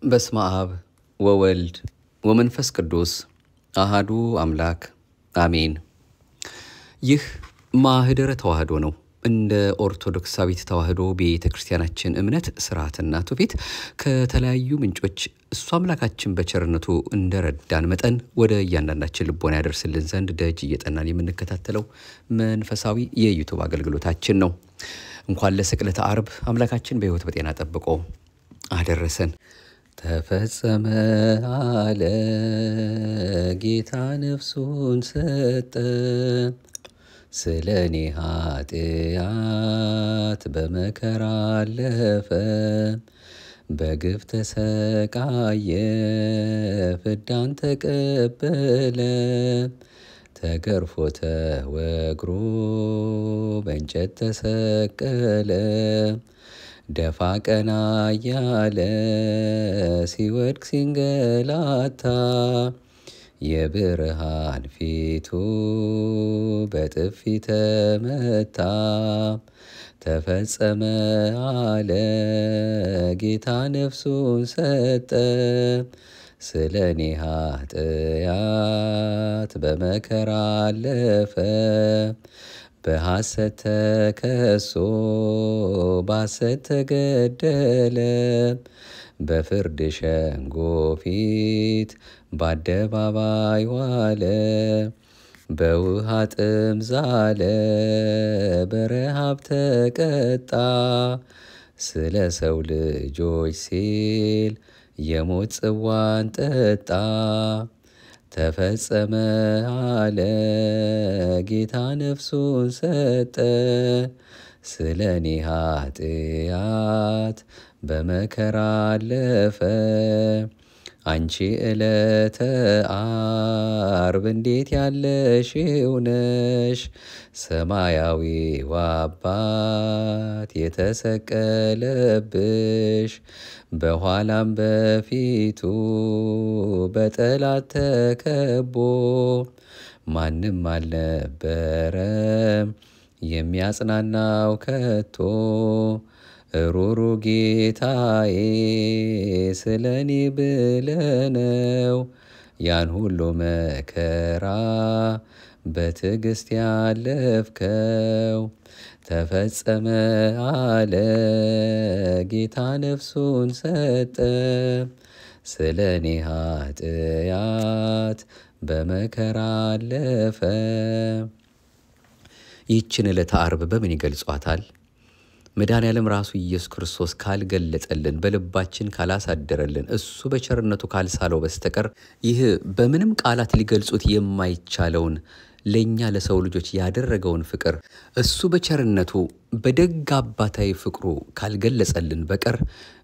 በስመ አብ ወወልድ ወመንፈስ ቅዱስ አሃዱ አምላክ አሜን። ይህ ማህደረ ተዋህዶ ነው። እንደ ኦርቶዶክሳዊት ተዋህዶ ቤተክርስቲያናችን እምነት ስርዓትና ትውፊት ከተለያዩ ምንጮች እሱ አምላካችን በቸርነቱ እንደረዳን መጠን ወደ እያንዳንዳችን ልቦና ያደርስልን ዘንድ ደጅ እየጠናን የምንከታተለው መንፈሳዊ የዩቲዩብ አገልግሎታችን ነው። እንኳን ለስቅለተ ዓርብ አምላካችን በሕይወት በጤና ጠብቆ አደረሰን። ተፈጸመ አለ ጌታ ነፍሱን ሰጠ ስለኔ ኃጢአት በመከራ አለፈ በግፍ ተሰቃየ ፍዳን ተቀበለ ተገርፎ ተወግሮ በእንጨት ተሰቀለ ደፋ ቀና ያለ ሲወድቅ ሲንገላታ የብርሃን ፊቱ በጥፊ ተመታ ተፈጸመ አለ ጌታ ነፍሱን ሰጠ ስለኔ ኃጢአት በመከራ አለፈ በሐሰት ተከሶ በሐሰት ተገደለ በፍርድ ሸንጎ ፊት በአደባባይ ዋለ በውሃ ጥም ዛለ በረሃብ ተቀጣ ስለ ሰው ልጆች ሲል የሞት ጽዋን ጠጣ ተፈጸመ አለ ጌታ ነፍሱን ሰጠ ስለኔ ኃጢአት በመከራ አለፈ አንቺ ዕለተ ዓርብ እንዴት ያለሽው ነሽ ሰማያዊው አባት የተሰቀለብሽ በኋላም በፊቱ በጠላት ተከቦ ማንም አልነበረም የሚያጽናናው ከቶ ሩሩ ጌታዬ ስለኔ ብለነው ያን ሁሉ መከራ በትዕግስት ያለፍከው ተፈጸመ አለ ጌታ ነፍሱን ሰጠ ስለኔ ኃጢአት በመከራ አለፈ። ይህችን ዕለተ ዓርብ በምን ይገልጿታል? መድኃኔዓለም ራሱ ኢየሱስ ክርስቶስ ካልገለጠልን በልባችን ካላሳደረልን እሱ በቸርነቱ ካልሳለው በስተቀር ይህ በምንም ቃላት ሊገልጹት የማይቻለውን ለኛ ለሰው ልጆች ያደረገውን ፍቅር እሱ በቸርነቱ በደግ አባታዊ ፍቅሩ ካልገለጸልን በቀር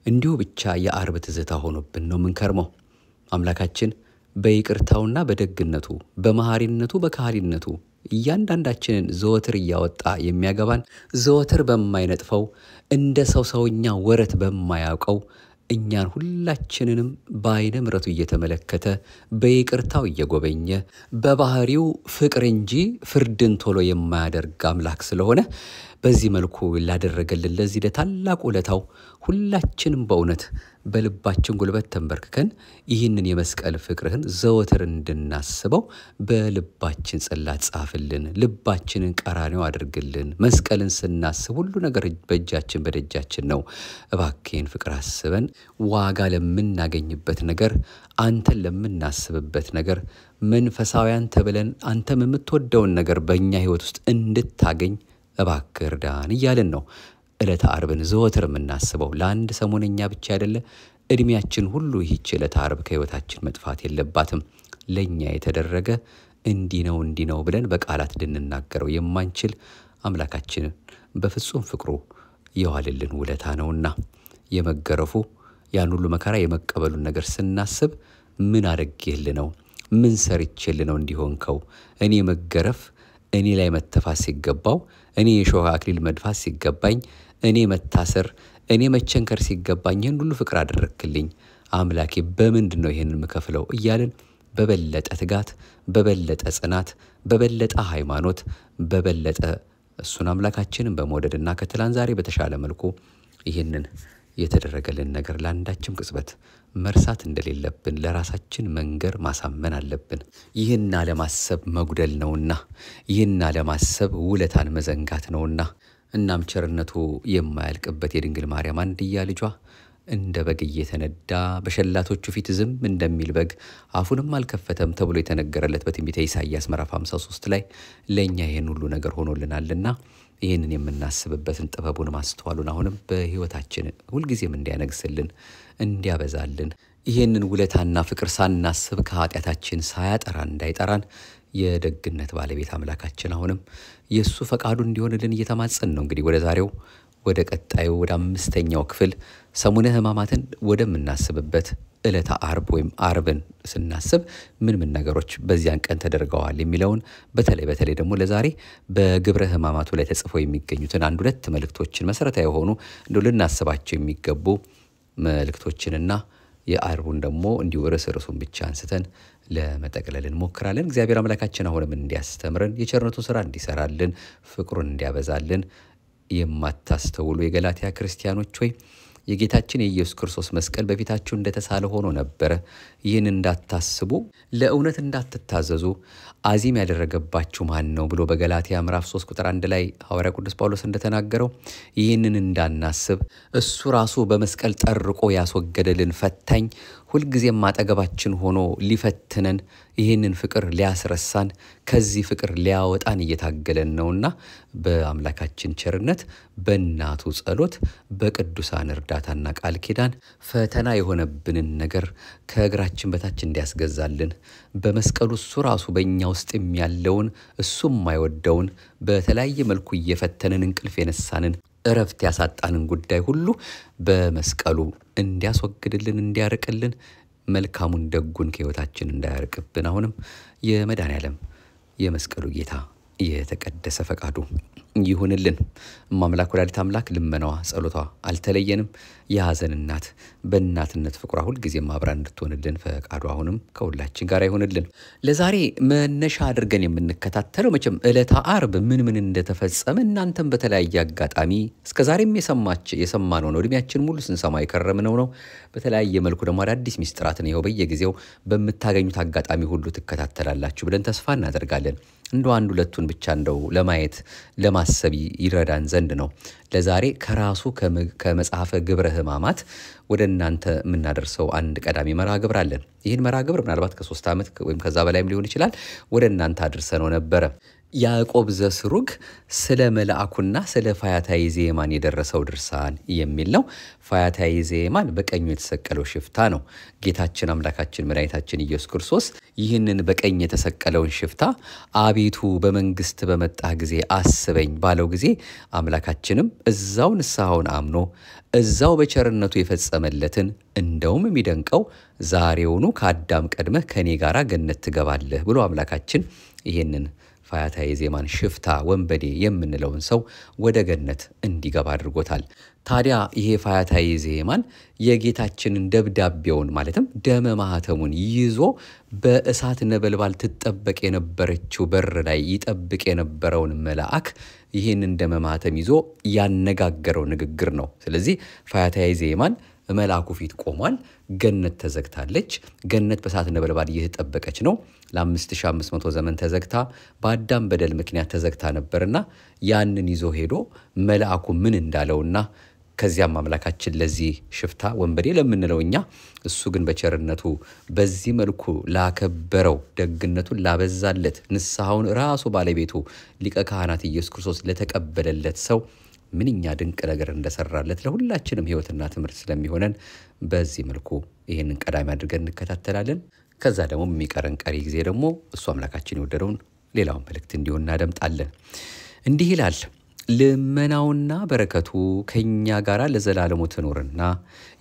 እንዲሁ ብቻ የዓርብ ትዝታ ሆኖብን ነው ምንከርመው። አምላካችን በይቅርታውና በደግነቱ በመሐሪነቱ በካህሊነቱ እያንዳንዳችንን ዘወትር እያወጣ የሚያገባን ዘወትር በማይነጥፈው እንደ ሰውኛ ወረት በማያውቀው እኛን ሁላችንንም በዓይነ ምሕረቱ እየተመለከተ በይቅርታው እየጎበኘ በባህሪው ፍቅር እንጂ ፍርድን ቶሎ የማያደርግ አምላክ ስለሆነ በዚህ መልኩ ላደረገልን ለዚህ ለታላቁ ውለታው ሁላችንም በእውነት በልባችን ጉልበት ተንበርክከን ይህንን የመስቀል ፍቅርህን ዘወትር እንድናስበው በልባችን ጽላት ጻፍልን፣ ልባችንን ቀራንዮ አድርግልን። መስቀልን ስናስብ ሁሉ ነገር በእጃችን በደጃችን ነው። እባክህን ፍቅር አስበን ዋጋ ለምናገኝበት ነገር፣ አንተን ለምናስብበት ነገር፣ መንፈሳውያን ተብለን አንተም የምትወደውን ነገር በእኛ ህይወት ውስጥ እንድታገኝ እባክህ እርዳን እያልን ነው ዕለተ ዓርብን ዘወትር የምናስበው። ለአንድ ሰሞነኛ ብቻ አይደለ፣ እድሜያችን ሁሉ ይህች ዕለተ ዓርብ ከህይወታችን መጥፋት የለባትም። ለኛ የተደረገ እንዲህ ነው ብለን በቃላት ልንናገረው የማንችል አምላካችን በፍጹም ፍቅሩ የዋለልን ውለታ ነውና የመገረፉ ያን ሁሉ መከራ የመቀበሉን ነገር ስናስብ ምን አደረግልህ ነው ምን ሰርቼልህ ነው እንዲሆንከው እኔ መገረፍ እኔ ላይ መተፋስ ሲገባው እኔ የሾህ አክሊል መድፋት ሲገባኝ እኔ መታሰር እኔ መቸንከር ሲገባኝ ይህን ሁሉ ፍቅር አደረክልኝ አምላኬ በምንድነው ይሄንን መከፍለው እያልን በበለጠ ትጋት በበለጠ ጽናት በበለጠ ሃይማኖት በበለጠ እሱን አምላካችንን በመወደድና ከትላንት ዛሬ በተሻለ መልኩ ይሄንን የተደረገልን ነገር ለአንዳችም ቅጽበት መርሳት እንደሌለብን ለራሳችን መንገር ማሳመን አለብን። ይህን አለማሰብ መጉደል ነውና፣ ይህን አለማሰብ ውለታን መዘንጋት ነውና። እናም ቸርነቱ የማያልቅበት የድንግል ማርያም አንድያ ልጇ እንደ በግ እየተነዳ በሸላቶቹ ፊት ዝም እንደሚል በግ አፉንም አልከፈተም ተብሎ የተነገረለት በትንቢተ ኢሳይያስ ምዕራፍ 53 ላይ ለእኛ ይህን ሁሉ ነገር ሆኖልናልና ይህንን የምናስብበትን ጥበቡን ማስተዋሉን አሁንም በሕይወታችን ሁልጊዜም እንዲያነግስልን እንዲያበዛልን ይህንን ውለታና ፍቅር ሳናስብ ከኃጢአታችን ሳያጠራን እንዳይጠራን የደግነት ባለቤት አምላካችን አሁንም የእሱ ፈቃዱ እንዲሆንልን እየተማጸን ነው። እንግዲህ ወደ ዛሬው ወደ ቀጣዩ ወደ 5ኛው ክፍል ሰሙነ ሕማማትን ወደምናስብበት ዕለተ ዓርብ ወይም ዓርብን ስናስብ ምን ነገሮች በዚያን ቀን ተደርገዋል የሚለውን በተለይ ደግሞ ለዛሬ በግብረ ሕማማቱ ላይ ተጽፈው የሚገኙትን አንድ ሁለት መልእክቶችን መሰረታዊ የሆኑ እንደው ልናስባቸው የሚገቡ መልእክቶችንና የዓርቡን ደግሞ እንዲሁ ርዕሱን ብቻ አንስተን ለመጠቅለል እንሞክራለን። እግዚአብሔር አምላካችን አሁንም እንዲያስተምረን የቸርነቱን ሥራ እንዲሰራልን ፍቅሩን እንዲያበዛልን የማታስተውሉ የገላትያ ክርስቲያኖች ሆይ የጌታችን የኢየሱስ ክርስቶስ መስቀል በፊታችሁ እንደተሳለ ሆኖ ነበር። ይህን እንዳታስቡ ለእውነት እንዳትታዘዙ አዚም ያደረገባችሁ ማን ነው ብሎ በገላትያ ምዕራፍ 3 ቁጥር 1 ላይ ሐዋርያ ቅዱስ ጳውሎስ እንደተናገረው ይህንን እንዳናስብ እሱ ራሱ በመስቀል ጠርቆ ያስወገደልን ፈታኝ ሁልጊዜም አጠገባችን ሆኖ ሊፈትነን ይህንን ፍቅር ሊያስረሳን ከዚህ ፍቅር ሊያወጣን እየታገለን ነውና በአምላካችን ቸርነት በእናቱ ጸሎት በቅዱሳን እርዳታና ቃል ኪዳን ፈተና የሆነብንን ነገር ከእግራችን በታች እንዲያስገዛልን በመስቀሉ እሱ ራሱ በእኛ ውስጥ ያለውን እሱ የማይወደውን በተለያየ መልኩ እየፈተነን እንቅልፍ የነሳንን እረፍት ያሳጣንን ጉዳይ ሁሉ በመስቀሉ እንዲያስወግድልን እንዲያርቅልን መልካሙን ደጉን ከሕይወታችን እንዳያርቅብን አሁንም የመድኃኔዓለም የመስቀሉ ጌታ የተቀደሰ ፈቃዱ ይሁንልን። እማምላክ ወላዲተ አምላክ ልመናዋ ጸሎቷ አልተለየንም። የሐዘን እናት በእናትነት ፍቅሯ ሁልጊዜም አብራን እንድትሆንልን ፈቃዱ አሁንም ከሁላችን ጋር ይሁንልን። ለዛሬ መነሻ አድርገን የምንከታተለው መቼም ዕለተ ዓርብ ምን እንደተፈጸመ እናንተም በተለያየ አጋጣሚ እስከዛሬም የሰማነው ነው። እድሜያችን ሙሉ ስንሰማ የከረምነው ነው። በተለያየ መልኩ ደግሞ አዳዲስ ሚስጥራትን ይኸው በየጊዜው በምታገኙት አጋጣሚ ሁሉ ትከታተላላችሁ ብለን ተስፋ እናደርጋለን። እንደው አንድ ሁለቱን ብቻ እንደው ለማየት ለማሰብ ይረዳን ዘንድ ነው። ለዛሬ ከራሱ ከመጽሐፈ ግብረ ሕማማት ወደ እናንተ የምናደርሰው አንድ ቀዳሚ መርሃ ግብር አለን። ይህን መርሃ ግብር ምናልባት ከ3 ዓመት ወይም ከዛ በላይም ሊሆን ይችላል ወደ እናንተ አድርሰነው ነበረ። ያዕቆብ ዘስሩግ ስለ መልአኩና ስለ ፈያታዊ ዘየማን የደረሰው ድርሳን የሚል ነው። ፈያታዊ ዘየማን በቀኙ የተሰቀለው ሽፍታ ነው። ጌታችን አምላካችን መድኃኒታችን ኢየሱስ ክርስቶስ ይህንን በቀኝ የተሰቀለውን ሽፍታ አቤቱ በመንግስት በመጣ ጊዜ አስበኝ ባለው ጊዜ አምላካችንም እዛው ንስሐውን አምኖ እዛው በቸርነቱ የፈጸመለትን እንደውም የሚደንቀው ዛሬውኑ ከአዳም ቀድመህ ከኔ ጋራ ገነት ትገባለህ ብሎ አምላካችን ይህንን ፈያታዊ ዘየማን ሽፍታ ወንበዴ የምንለውን ሰው ወደ ገነት እንዲገባ አድርጎታል። ታዲያ ይሄ ፈያታዊ ዘየማን የጌታችንን ደብዳቤውን ማለትም ደመ ማኅተሙን ይዞ በእሳት ነበልባል ትጠበቅ የነበረችው በር ላይ ይጠብቅ የነበረውን መልአክ ይህንን ደመ ማኅተም ይዞ ያነጋገረው ንግግር ነው። ስለዚህ ፈያታዊ ዘየማን መልአኩ ፊት ቆሟል። ገነት ተዘግታለች። ገነት በእሳት ነበልባል እየተጠበቀች ነው። ለ5500 ዘመን ተዘግታ በአዳም በደል ምክንያት ተዘግታ ነበርና ያንን ይዞ ሄዶ መልአኩ ምን እንዳለውና ከዚያም አምላካችን ለዚህ ሽፍታ ወንበዴ ለምንለው እኛ እሱ ግን በቸርነቱ በዚህ መልኩ ላከበረው ደግነቱን ላበዛለት ንስሐውን ራሱ ባለቤቱ ሊቀ ካህናት ኢየሱስ ክርስቶስ ለተቀበለለት ሰው ምንኛ ድንቅ ነገር እንደሰራለት ለሁላችንም ሕይወትና ትምህርት ስለሚሆነን በዚህ መልኩ ይሄንን ቀዳሚ አድርገን እንከታተላለን። ከዛ ደግሞ የሚቀረን ቀሪ ጊዜ ደግሞ እሱ አምላካችን የወደደውን ሌላውን መልእክት እንዲሁ እናደምጣለን። እንዲህ ይላል። ልመናውና በረከቱ ከኛ ጋር ለዘላለሙ ትኖርና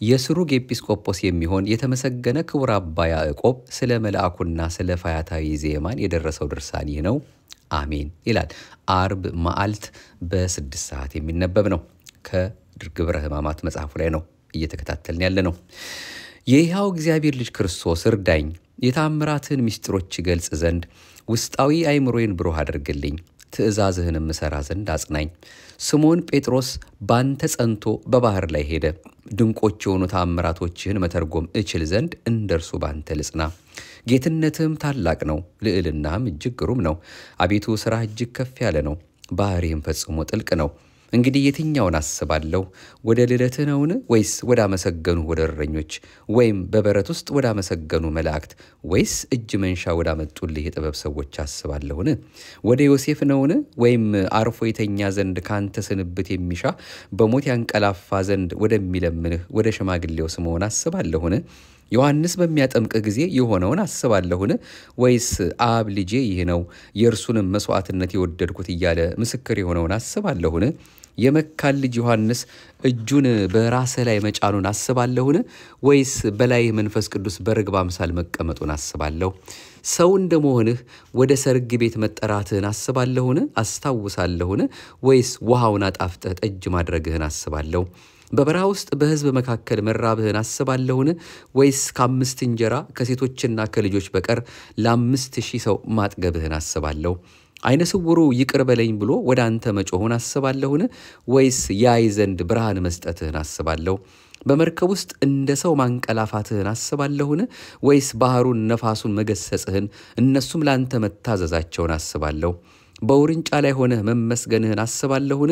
የስሩግ ኤጲስቆጶስ የሚሆን የተመሰገነ ክቡር አባ ያዕቆብ ስለ መልአኩና ስለ ፈያታዊ ዘየማን የደረሰው ድርሳን ይህ ነው። አሜን ይላል። ዓርብ መዓልት በ6 ሰዓት የሚነበብ ነው። ከግብረ ሕማማት መጽሐፉ ላይ ነው እየተከታተልን ያለ ነው። የሕያው እግዚአብሔር ልጅ ክርስቶስ እርዳኝ፣ የታምራትን ምስጢሮች ገልጽ ዘንድ ውስጣዊ አይምሮዬን ብሩህ አድርግልኝ። ትእዛዝህንም እሰራ ዘንድ አጽናኝ። ስምዖን ጴጥሮስ ባንተ ጸንቶ በባህር ላይ ሄደ። ድንቆች የሆኑ ተአምራቶችህን መተርጎም እችል ዘንድ እንደርሱ ባንተ ልጽና። ጌትነትህም ታላቅ ነው፣ ልዕልናህም እጅግ ግሩም ነው። አቤቱ ሥራህ እጅግ ከፍ ያለ ነው፣ ባህሪህም ፈጽሞ ጥልቅ ነው። እንግዲህ የትኛውን አስባለሁ? ወደ ልደትህ ነውን? ወይስ ወደ አመሰገኑ ወደ እረኞች? ወይም በበረት ውስጥ ወደ አመሰገኑ መላእክት? ወይስ እጅ መንሻ ወደ አመጡልህ የጥበብ ሰዎች አስባለሁን? ወደ ዮሴፍ ነውን? ወይም አርፎ የተኛ ዘንድ ካንተ ስንብት የሚሻ በሞት ያንቀላፋ ዘንድ ወደሚለምንህ ወደ ሽማግሌው ስምዖን አስባለሁን? ዮሐንስ በሚያጠምቅህ ጊዜ የሆነውን አስባለሁን? ወይስ አብ ልጄ ይህ ነው የእርሱንም መስዋዕትነት የወደድኩት እያለ ምስክር የሆነውን አስባለሁን? የመካን ልጅ ዮሐንስ እጁን በራስህ ላይ መጫኑን አስባለሁን? ወይስ በላይህ መንፈስ ቅዱስ በርግብ አምሳል መቀመጡን አስባለሁ? ሰው እንደመሆንህ ወደ ሰርግ ቤት መጠራትህን አስባለሁን? አስታውሳለሁን? ወይስ ውሃውን አጣፍጠህ ጠጅ ማድረግህን አስባለሁ? በበረሃ ውስጥ በሕዝብ መካከል መራብህን አስባለሁን? ወይስ ከ5 እንጀራ ከሴቶችና ከልጆች በቀር ለ5,000 ሰው ማጥገብህን አስባለሁ? ዓይነ ስውሩ ይቅር በለኝ ብሎ ወደ አንተ መጮሁን አስባለሁን? ወይስ ያይ ዘንድ ብርሃን መስጠትህን አስባለሁ? በመርከብ ውስጥ እንደ ሰው ማንቀላፋትህን አስባለሁን? ወይስ ባህሩን ነፋሱን መገሰጽህን እነሱም ላንተ መታዘዛቸውን አስባለሁ? በውርንጫ ላይ ሆነህ መመስገንህን አስባለሁን?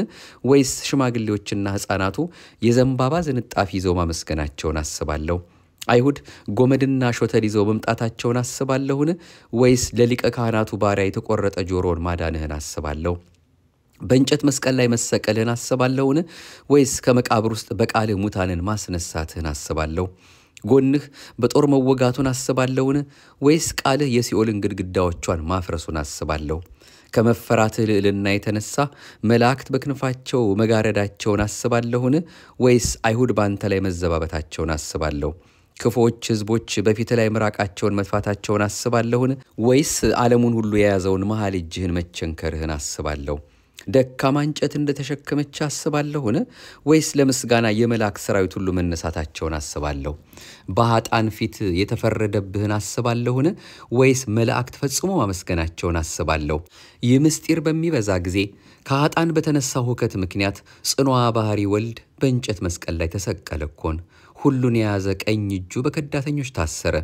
ወይስ ሽማግሌዎችና ሕፃናቱ የዘንባባ ዝንጣፊ ይዘው ማመስገናቸውን አስባለሁ? አይሁድ ጎመድና ሾተል ይዘው መምጣታቸውን አስባለሁን? ወይስ ለሊቀ ካህናቱ ባሪያ የተቆረጠ ጆሮን ማዳንህን አስባለሁ? በእንጨት መስቀል ላይ መሰቀልህን አስባለሁን? ወይስ ከመቃብር ውስጥ በቃልህ ሙታንን ማስነሳትህን አስባለሁ? ጎንህ በጦር መወጋቱን አስባለሁን? ወይስ ቃልህ የሲኦልን ግድግዳዎቿን ማፍረሱን አስባለሁ? ከመፈራትህ ልዕልና የተነሳ መላእክት በክንፋቸው መጋረዳቸውን አስባለሁን? ወይስ አይሁድ ባንተ ላይ መዘባበታቸውን አስባለሁ? ክፉዎች ሕዝቦች በፊት ላይ ምራቃቸውን መጥፋታቸውን አስባለሁን? ወይስ ዓለሙን ሁሉ የያዘውን መሃል እጅህን መቸንከርህን አስባለሁ? ደካማ እንጨት እንደተሸከመች አስባለሁን? ወይስ ለምስጋና የመላእክት ሰራዊት ሁሉ መነሳታቸውን አስባለሁ? በኃጥአን ፊት የተፈረደብህን አስባለሁን? ወይስ መላእክት ፈጽሞ ማመስገናቸውን አስባለሁ? ይህ ምስጢር በሚበዛ ጊዜ ከኃጥአን በተነሳው ሁከት ምክንያት ጽኑዓ ባህሪ ወልድ በእንጨት መስቀል ላይ ተሰቀለ እኮን። ሁሉን የያዘ ቀኝ እጁ በከዳተኞች ታሰረ።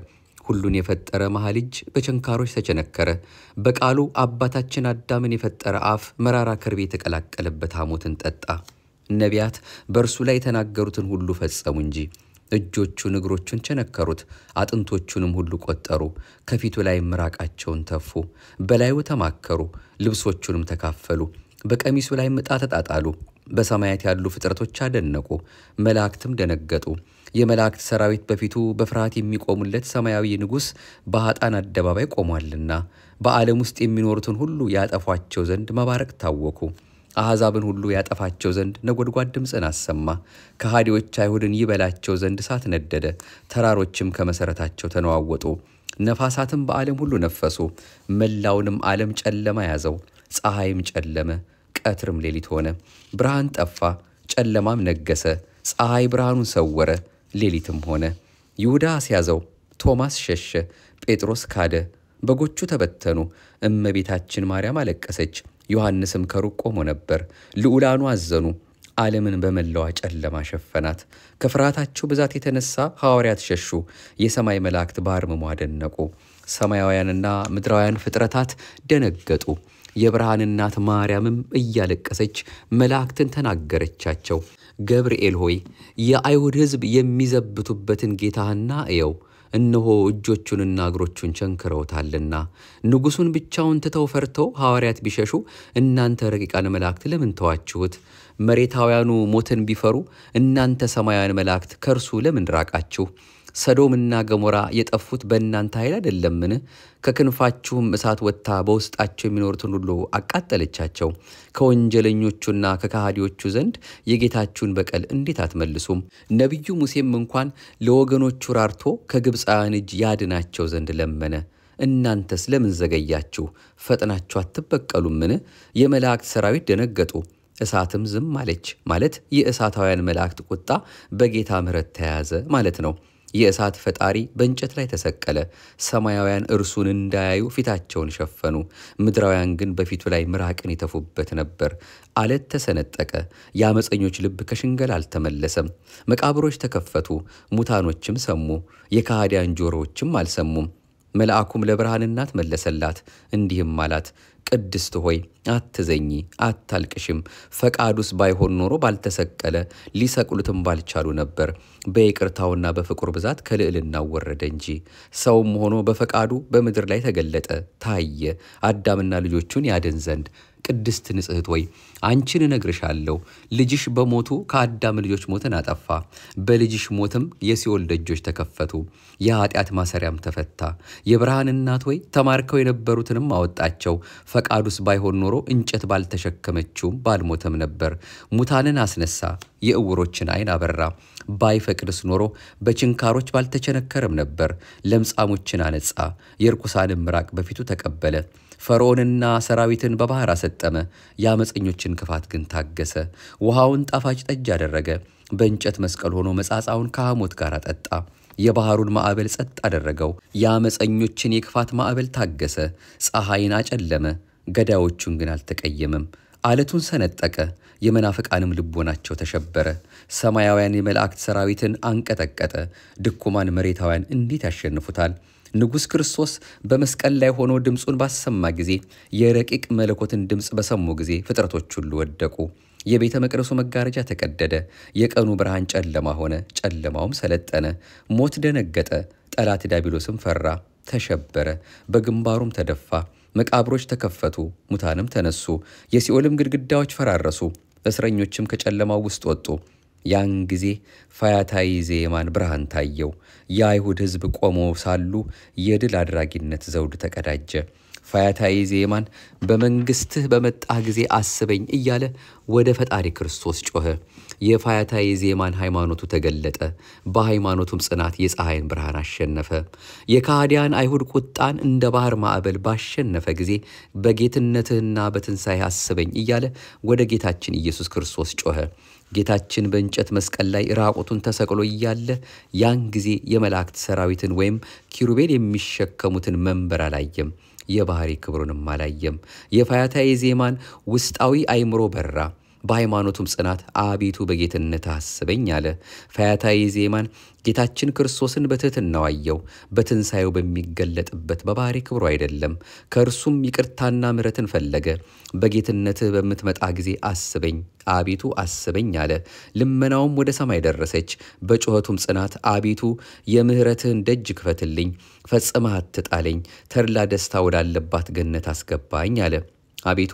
ሁሉን የፈጠረ መሃል እጅ በቸንካሮች ተቸነከረ። በቃሉ አባታችን አዳምን የፈጠረ አፍ መራራ ከርቤ የተቀላቀለበት ሐሞትን ጠጣ። ነቢያት በእርሱ ላይ የተናገሩትን ሁሉ ፈጸሙ እንጂ። እጆቹን እግሮቹን ቸነከሩት፣ አጥንቶቹንም ሁሉ ቆጠሩ። ከፊቱ ላይ ምራቃቸውን ተፉ፣ በላዩ ተማከሩ፣ ልብሶቹንም ተካፈሉ። በቀሚሱ ላይ ዕጣ ተጣጣሉ። በሰማያት ያሉ ፍጥረቶች አደነቁ፣ መላእክትም ደነገጡ። የመላእክት ሰራዊት በፊቱ በፍርሃት የሚቆሙለት ሰማያዊ ንጉሥ በኃጥአን አደባባይ ቆሟልና በዓለም ውስጥ የሚኖሩትን ሁሉ ያጠፏቸው ዘንድ መባረቅ ታወኩ። አሕዛብን ሁሉ ያጠፋቸው ዘንድ ነጎድጓድ ድምፅን አሰማ። ከሃዲዎች አይሁድን ይበላቸው ዘንድ እሳት ነደደ። ተራሮችም ከመሠረታቸው ተነዋወጡ። ነፋሳትም በዓለም ሁሉ ነፈሱ። መላውንም ዓለም ጨለማ ያዘው። ፀሐይም ጨለመ፣ ቀትርም ሌሊት ሆነ። ብርሃን ጠፋ፣ ጨለማም ነገሰ። ፀሐይ ብርሃኑን ሰወረ፣ ሌሊትም ሆነ። ይሁዳ አስያዘው፣ ቶማስ ሸሸ፣ ጴጥሮስ ካደ። በጎቹ ተበተኑ። እመቤታችን ማርያም አለቀሰች። ዮሐንስም ከሩቅ ቆሞ ነበር። ልዑላኑ አዘኑ። ዓለምን በመላዋ ጨለማ ሸፈናት። ከፍርሃታቸው ብዛት የተነሳ ሐዋርያት ሸሹ። የሰማይ መላእክት በአርምሞ አደነቁ። ሰማያውያንና ምድራውያን ፍጥረታት ደነገጡ። የብርሃን እናት ማርያምም እያለቀሰች መላእክትን ተናገረቻቸው። ገብርኤል ሆይ የአይሁድ ሕዝብ የሚዘብቱበትን ጌታህና እየው፣ እነሆ እጆቹንና እግሮቹን ቸንክረውታልና። ንጉሡን ብቻውን ትተው ፈርተው ሐዋርያት ቢሸሹ እናንተ ረቂቃን መላእክት ለምን ተዋችሁት? መሬታውያኑ ሞትን ቢፈሩ እናንተ ሰማያውያን መላእክት ከእርሱ ለምን ራቃችሁ? ሰዶምና ገሞራ የጠፉት በእናንተ ኃይል አይደለምን? ከክንፋችሁም እሳት ወጥታ በውስጣቸው የሚኖሩትን ሁሉ አቃጠለቻቸው። ከወንጀለኞቹና ከካሃዲዎቹ ዘንድ የጌታችሁን በቀል እንዴት አትመልሱም? ነቢዩ ሙሴም እንኳን ለወገኖቹ ራርቶ ከግብፃውያን እጅ ያድናቸው ዘንድ ለመነ። እናንተስ ለምን ዘገያችሁ? ፈጥናችሁ አትበቀሉምን? የመላእክት ሰራዊት ደነገጡ፣ እሳትም ዝም አለች። ማለት የእሳታውያን መላእክት ቁጣ በጌታ ምሕረት ተያዘ ማለት ነው። የእሳት ፈጣሪ በእንጨት ላይ ተሰቀለ። ሰማያውያን እርሱን እንዳያዩ ፊታቸውን ሸፈኑ፣ ምድራውያን ግን በፊቱ ላይ ምራቅን ይተፉበት ነበር። አለት ተሰነጠቀ፣ የአመፀኞች ልብ ከሽንገል አልተመለሰም። መቃብሮች ተከፈቱ፣ ሙታኖችም ሰሙ፣ የከሃዲያን ጆሮዎችም አልሰሙም። መልአኩም ለብርሃን እናት መለሰላት እንዲህም አላት፣ ቅድስት ሆይ አትዘኚ፣ አታልቅሽም። ፈቃዱስ ባይሆን ኖሮ ባልተሰቀለ፣ ሊሰቅሉትም ባልቻሉ ነበር። በይቅርታውና በፍቅሩ ብዛት ከልዕልናው ወረደ እንጂ። ሰውም ሆኖ በፈቃዱ በምድር ላይ ተገለጠ፣ ታየ፣ አዳምና ልጆቹን ያድን ዘንድ። ቅድስት ንጽሕት ሆይ አንቺን እነግርሻለሁ፣ ልጅሽ በሞቱ ከአዳም ልጆች ሞትን አጠፋ። በልጅሽ ሞትም የሲኦል ደጆች ተከፈቱ፣ የኃጢአት ማሰሪያም ተፈታ። የብርሃን እናት ሆይ ተማርከው የነበሩትንም አወጣቸው። ፈቃዱስ ባይሆን ኖሮ እንጨት ባልተሸከመችውም ባልሞተም ነበር። ሙታንን አስነሳ፣ የዕውሮችን ዓይን አበራ። ባይፈቅድስ ኖሮ በችንካሮች ባልተቸነከረም ነበር። ለምጻሞችን አነጻ፣ የርኩሳንም ምራቅ በፊቱ ተቀበለ። ፈርዖንና ሰራዊትን በባህር አሰጠመ፣ የአመፀኞችን ክፋት ግን ታገሰ። ውሃውን ጣፋጭ ጠጅ አደረገ፣ በእንጨት መስቀል ሆኖ መጻጻውን ከሐሞት ጋር አጠጣ። የባህሩን ማዕበል ጸጥ አደረገው፣ የአመፀኞችን የክፋት ማዕበል ታገሰ። ፀሐይን አጨለመ፣ ገዳዮቹን ግን አልተቀየመም። አለቱን ሰነጠቀ፣ የመናፍቃንም ልቦናቸው ተሸበረ። ሰማያውያን የመላእክት ሰራዊትን አንቀጠቀጠ፣ ድኩማን መሬታውያን እንዴት ያሸንፉታል? ንጉሥ ክርስቶስ በመስቀል ላይ ሆኖ ድምፁን ባሰማ ጊዜ፣ የረቂቅ መለኮትን ድምፅ በሰሙ ጊዜ ፍጥረቶች ሁሉ ወደቁ። የቤተ መቅደሱ መጋረጃ ተቀደደ፣ የቀኑ ብርሃን ጨለማ ሆነ፣ ጨለማውም ሰለጠነ። ሞት ደነገጠ፣ ጠላት ዲያብሎስም ፈራ፣ ተሸበረ፣ በግንባሩም ተደፋ። መቃብሮች ተከፈቱ፣ ሙታንም ተነሱ፣ የሲኦልም ግድግዳዎች ፈራረሱ፣ እስረኞችም ከጨለማው ውስጥ ወጡ። ያን ጊዜ ፈያታዊ ዜማን ብርሃን ታየው። የአይሁድ ሕዝብ ቆመው ሳሉ የድል አድራጊነት ዘውድ ተቀዳጀ። ፈያታዊ ዜማን በመንግሥትህ በመጣህ ጊዜ አስበኝ እያለ ወደ ፈጣሪ ክርስቶስ ጮኸ። የፈያታዊ ዜማን ሃይማኖቱ ተገለጠ፣ በሃይማኖቱም ጽናት የፀሐይን ብርሃን አሸነፈ። የካህዲያን አይሁድ ቁጣን እንደ ባህር ማዕበል ባሸነፈ ጊዜ በጌትነትህና በትንሣኤ አስበኝ እያለ ወደ ጌታችን ኢየሱስ ክርስቶስ ጮኸ። ጌታችን በእንጨት መስቀል ላይ ራቁቱን ተሰቅሎ እያለ ያን ጊዜ የመላእክት ሰራዊትን ወይም ኪሩቤል የሚሸከሙትን መንበር አላየም፣ የባህሪ ክብሩንም አላየም። የፈያታዊ ዜማን ውስጣዊ አይምሮ በራ፣ በሃይማኖቱም ጽናት አቤቱ በጌትነት አስበኝ አለ። ፈያታዊ ዜማን ጌታችን ክርስቶስን በትሕትናው አየው፣ በትንሣኤው በሚገለጥበት በባህሪ ክብሩ አይደለም። ከእርሱም ይቅርታና ምሕረትን ፈለገ። በጌትነትህ በምትመጣ ጊዜ አስበኝ አቤቱ አስበኝ አለ። ልመናውም ወደ ሰማይ ደረሰች። በጩኸቱም ጽናት አቤቱ የምሕረትህን ደጅ ክፈትልኝ፣ ፈጽመህ አትጣለኝ፣ ተድላ ደስታ ወዳለባት ገነት አስገባኝ አለ። አቤቱ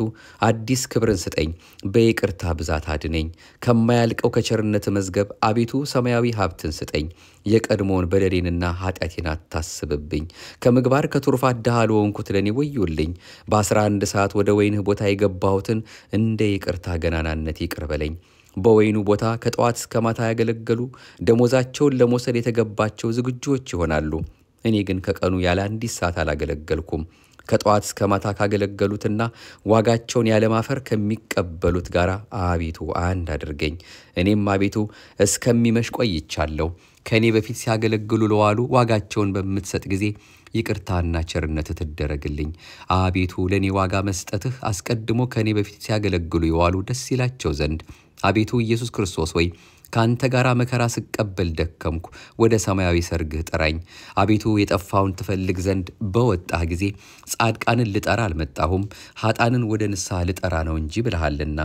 አዲስ ክብርን ስጠኝ፣ በይቅርታ ብዛት አድነኝ። ከማያልቀው ከቸርነት መዝገብ አቤቱ ሰማያዊ ሀብትን ስጠኝ። የቀድሞውን በደሌንና ኃጢአቴን አታስብብኝ። ከምግባር ከቱርፋት ድሃ ለሆንኩት ለእኔ ወዮልኝ። በ11 ሰዓት ወደ ወይንህ ቦታ የገባሁትን እንደ ይቅርታ ገናናነት ይቅር በለኝ። በወይኑ ቦታ ከጠዋት እስከ ማታ ያገለገሉ ደሞዛቸውን ለመውሰድ የተገባቸው ዝግጁዎች ይሆናሉ። እኔ ግን ከቀኑ ያለ አንዲት ሰዓት አላገለገልኩም። ከጠዋት እስከ ማታ ካገለገሉትና ዋጋቸውን ያለማፈር ከሚቀበሉት ጋር አቤቱ አንድ አድርገኝ። እኔም አቤቱ እስከሚመሽ ቆይቻለሁ። ከኔ በፊት ሲያገለግሉ ለዋሉ ዋጋቸውን በምትሰጥ ጊዜ ይቅርታና ቸርነት ትደረግልኝ። አቤቱ ለኔ ዋጋ መስጠትህ አስቀድሞ ከኔ በፊት ሲያገለግሉ የዋሉ ደስ ይላቸው ዘንድ አቤቱ ኢየሱስ ክርስቶስ ሆይ ካንተ ጋራ መከራ ስቀበል ደከምኩ። ወደ ሰማያዊ ሰርግህ ጥራኝ። አቤቱ የጠፋውን ትፈልግ ዘንድ በወጣህ ጊዜ ጻድቃንን ልጠራ አልመጣሁም፣ ኃጣንን ወደ ንስሐ ልጠራ ነው እንጂ ብለሃልና።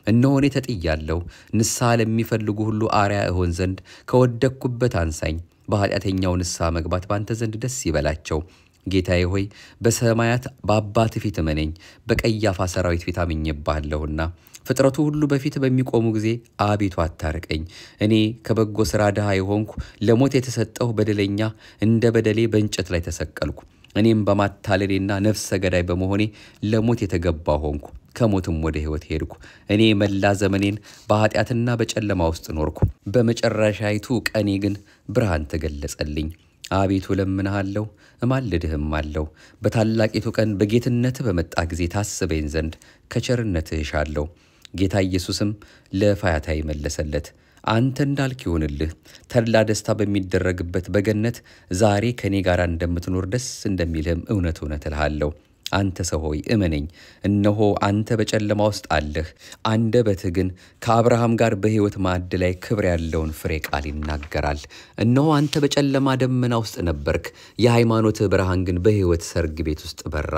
እነሆ እኔ ተጥያለሁ፣ ንስሐ ለሚፈልጉ ሁሉ አርያ እሆን ዘንድ ከወደቅኩበት አንሳኝ። በኃጢአተኛው ንስሐ መግባት ባንተ ዘንድ ደስ ይበላቸው። ጌታዬ ሆይ በሰማያት በአባት ፊት እመነኝ፣ በቀያፋ ሰራዊት ፊት አምኜብሃለሁና። ፍጥረቱ ሁሉ በፊት በሚቆሙ ጊዜ አቤቱ አታርቀኝ። እኔ ከበጎ ሥራ ድሃ የሆንኩ ለሞት የተሰጠሁ በደለኛ እንደ በደሌ በእንጨት ላይ ተሰቀልኩ። እኔም በማታለሌና ነፍሰ ገዳይ በመሆኔ ለሞት የተገባ ሆንኩ፣ ከሞትም ወደ ሕይወት ሄድኩ። እኔ መላ ዘመኔን በኃጢአትና በጨለማ ውስጥ ኖርኩ። በመጨረሻይቱ ቀኔ ግን ብርሃን ተገለጸልኝ። አቤቱ እለምንሃለሁ እማልድህም አለው። በታላቂቱ ቀን በጌትነትህ በመጣ ጊዜ ታስበኝ ዘንድ ከቸርነትህ እሻለሁ። ጌታ ኢየሱስም ለፈያታዊ መለሰለት፣ አንተ እንዳልክ ይሁንልህ። ተድላ ደስታ በሚደረግበት በገነት ዛሬ ከኔ ጋር እንደምትኖር ደስ እንደሚልህም እውነት እውነት እልሃለሁ። አንተ ሰው ሆይ እመነኝ፣ እነሆ አንተ በጨለማ ውስጥ አለህ፣ አንደበትህ ግን ከአብርሃም ጋር በሕይወት ማዕድ ላይ ክብር ያለውን ፍሬ ቃል ይናገራል። እነሆ አንተ በጨለማ ደመና ውስጥ ነበርክ፣ የሃይማኖትህ ብርሃን ግን በሕይወት ሰርግ ቤት ውስጥ በራ።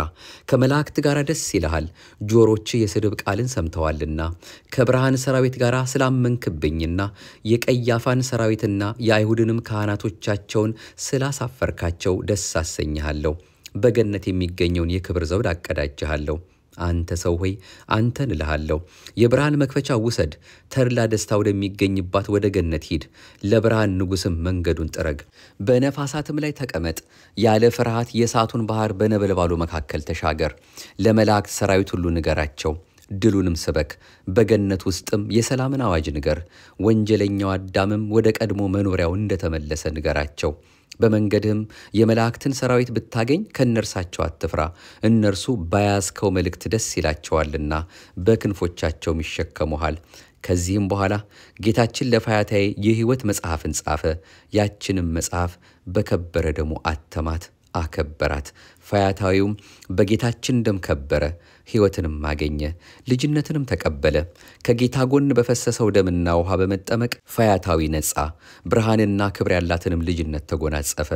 ከመላእክት ጋር ደስ ይልሃል፣ ጆሮችህ የስድብ ቃልን ሰምተዋልና። ከብርሃን ሰራዊት ጋር ስላመንክብኝና የቀያፋን ሰራዊትና የአይሁድንም ካህናቶቻቸውን ስላሳፈርካቸው ደስ አሰኝሃለሁ። በገነት የሚገኘውን የክብር ዘውድ አቀዳጅሃለሁ። አንተ ሰው ሆይ አንተን እልሃለሁ፣ የብርሃን መክፈቻ ውሰድ፣ ተድላ ደስታ ወደሚገኝባት ወደ ገነት ሂድ። ለብርሃን ንጉሥም መንገዱን ጥረግ፣ በነፋሳትም ላይ ተቀመጥ። ያለ ፍርሃት የእሳቱን ባህር በነበልባሉ መካከል ተሻገር። ለመላእክት ሰራዊት ሁሉ ንገራቸው፣ ድሉንም ስበክ። በገነት ውስጥም የሰላምን አዋጅ ንገር። ወንጀለኛው አዳምም ወደ ቀድሞ መኖሪያው እንደተመለሰ ንገራቸው። በመንገድህም የመላእክትን ሰራዊት ብታገኝ ከእነርሳቸው አትፍራ፣ እነርሱ በያዝከው መልእክት ደስ ይላቸዋልና በክንፎቻቸውም ይሸከሙሃል። ከዚህም በኋላ ጌታችን ለፈያታዬ የሕይወት መጽሐፍን ጻፈ። ያችንም መጽሐፍ በከበረ ደሙ አተማት፣ አከበራት። ፈያታዊውም በጌታችን ደም ከበረ፣ ሕይወትንም አገኘ፣ ልጅነትንም ተቀበለ። ከጌታ ጎን በፈሰሰው ደምና ውሃ በመጠመቅ ፈያታዊ ነጻ፣ ብርሃንና ክብር ያላትንም ልጅነት ተጎናጸፈ።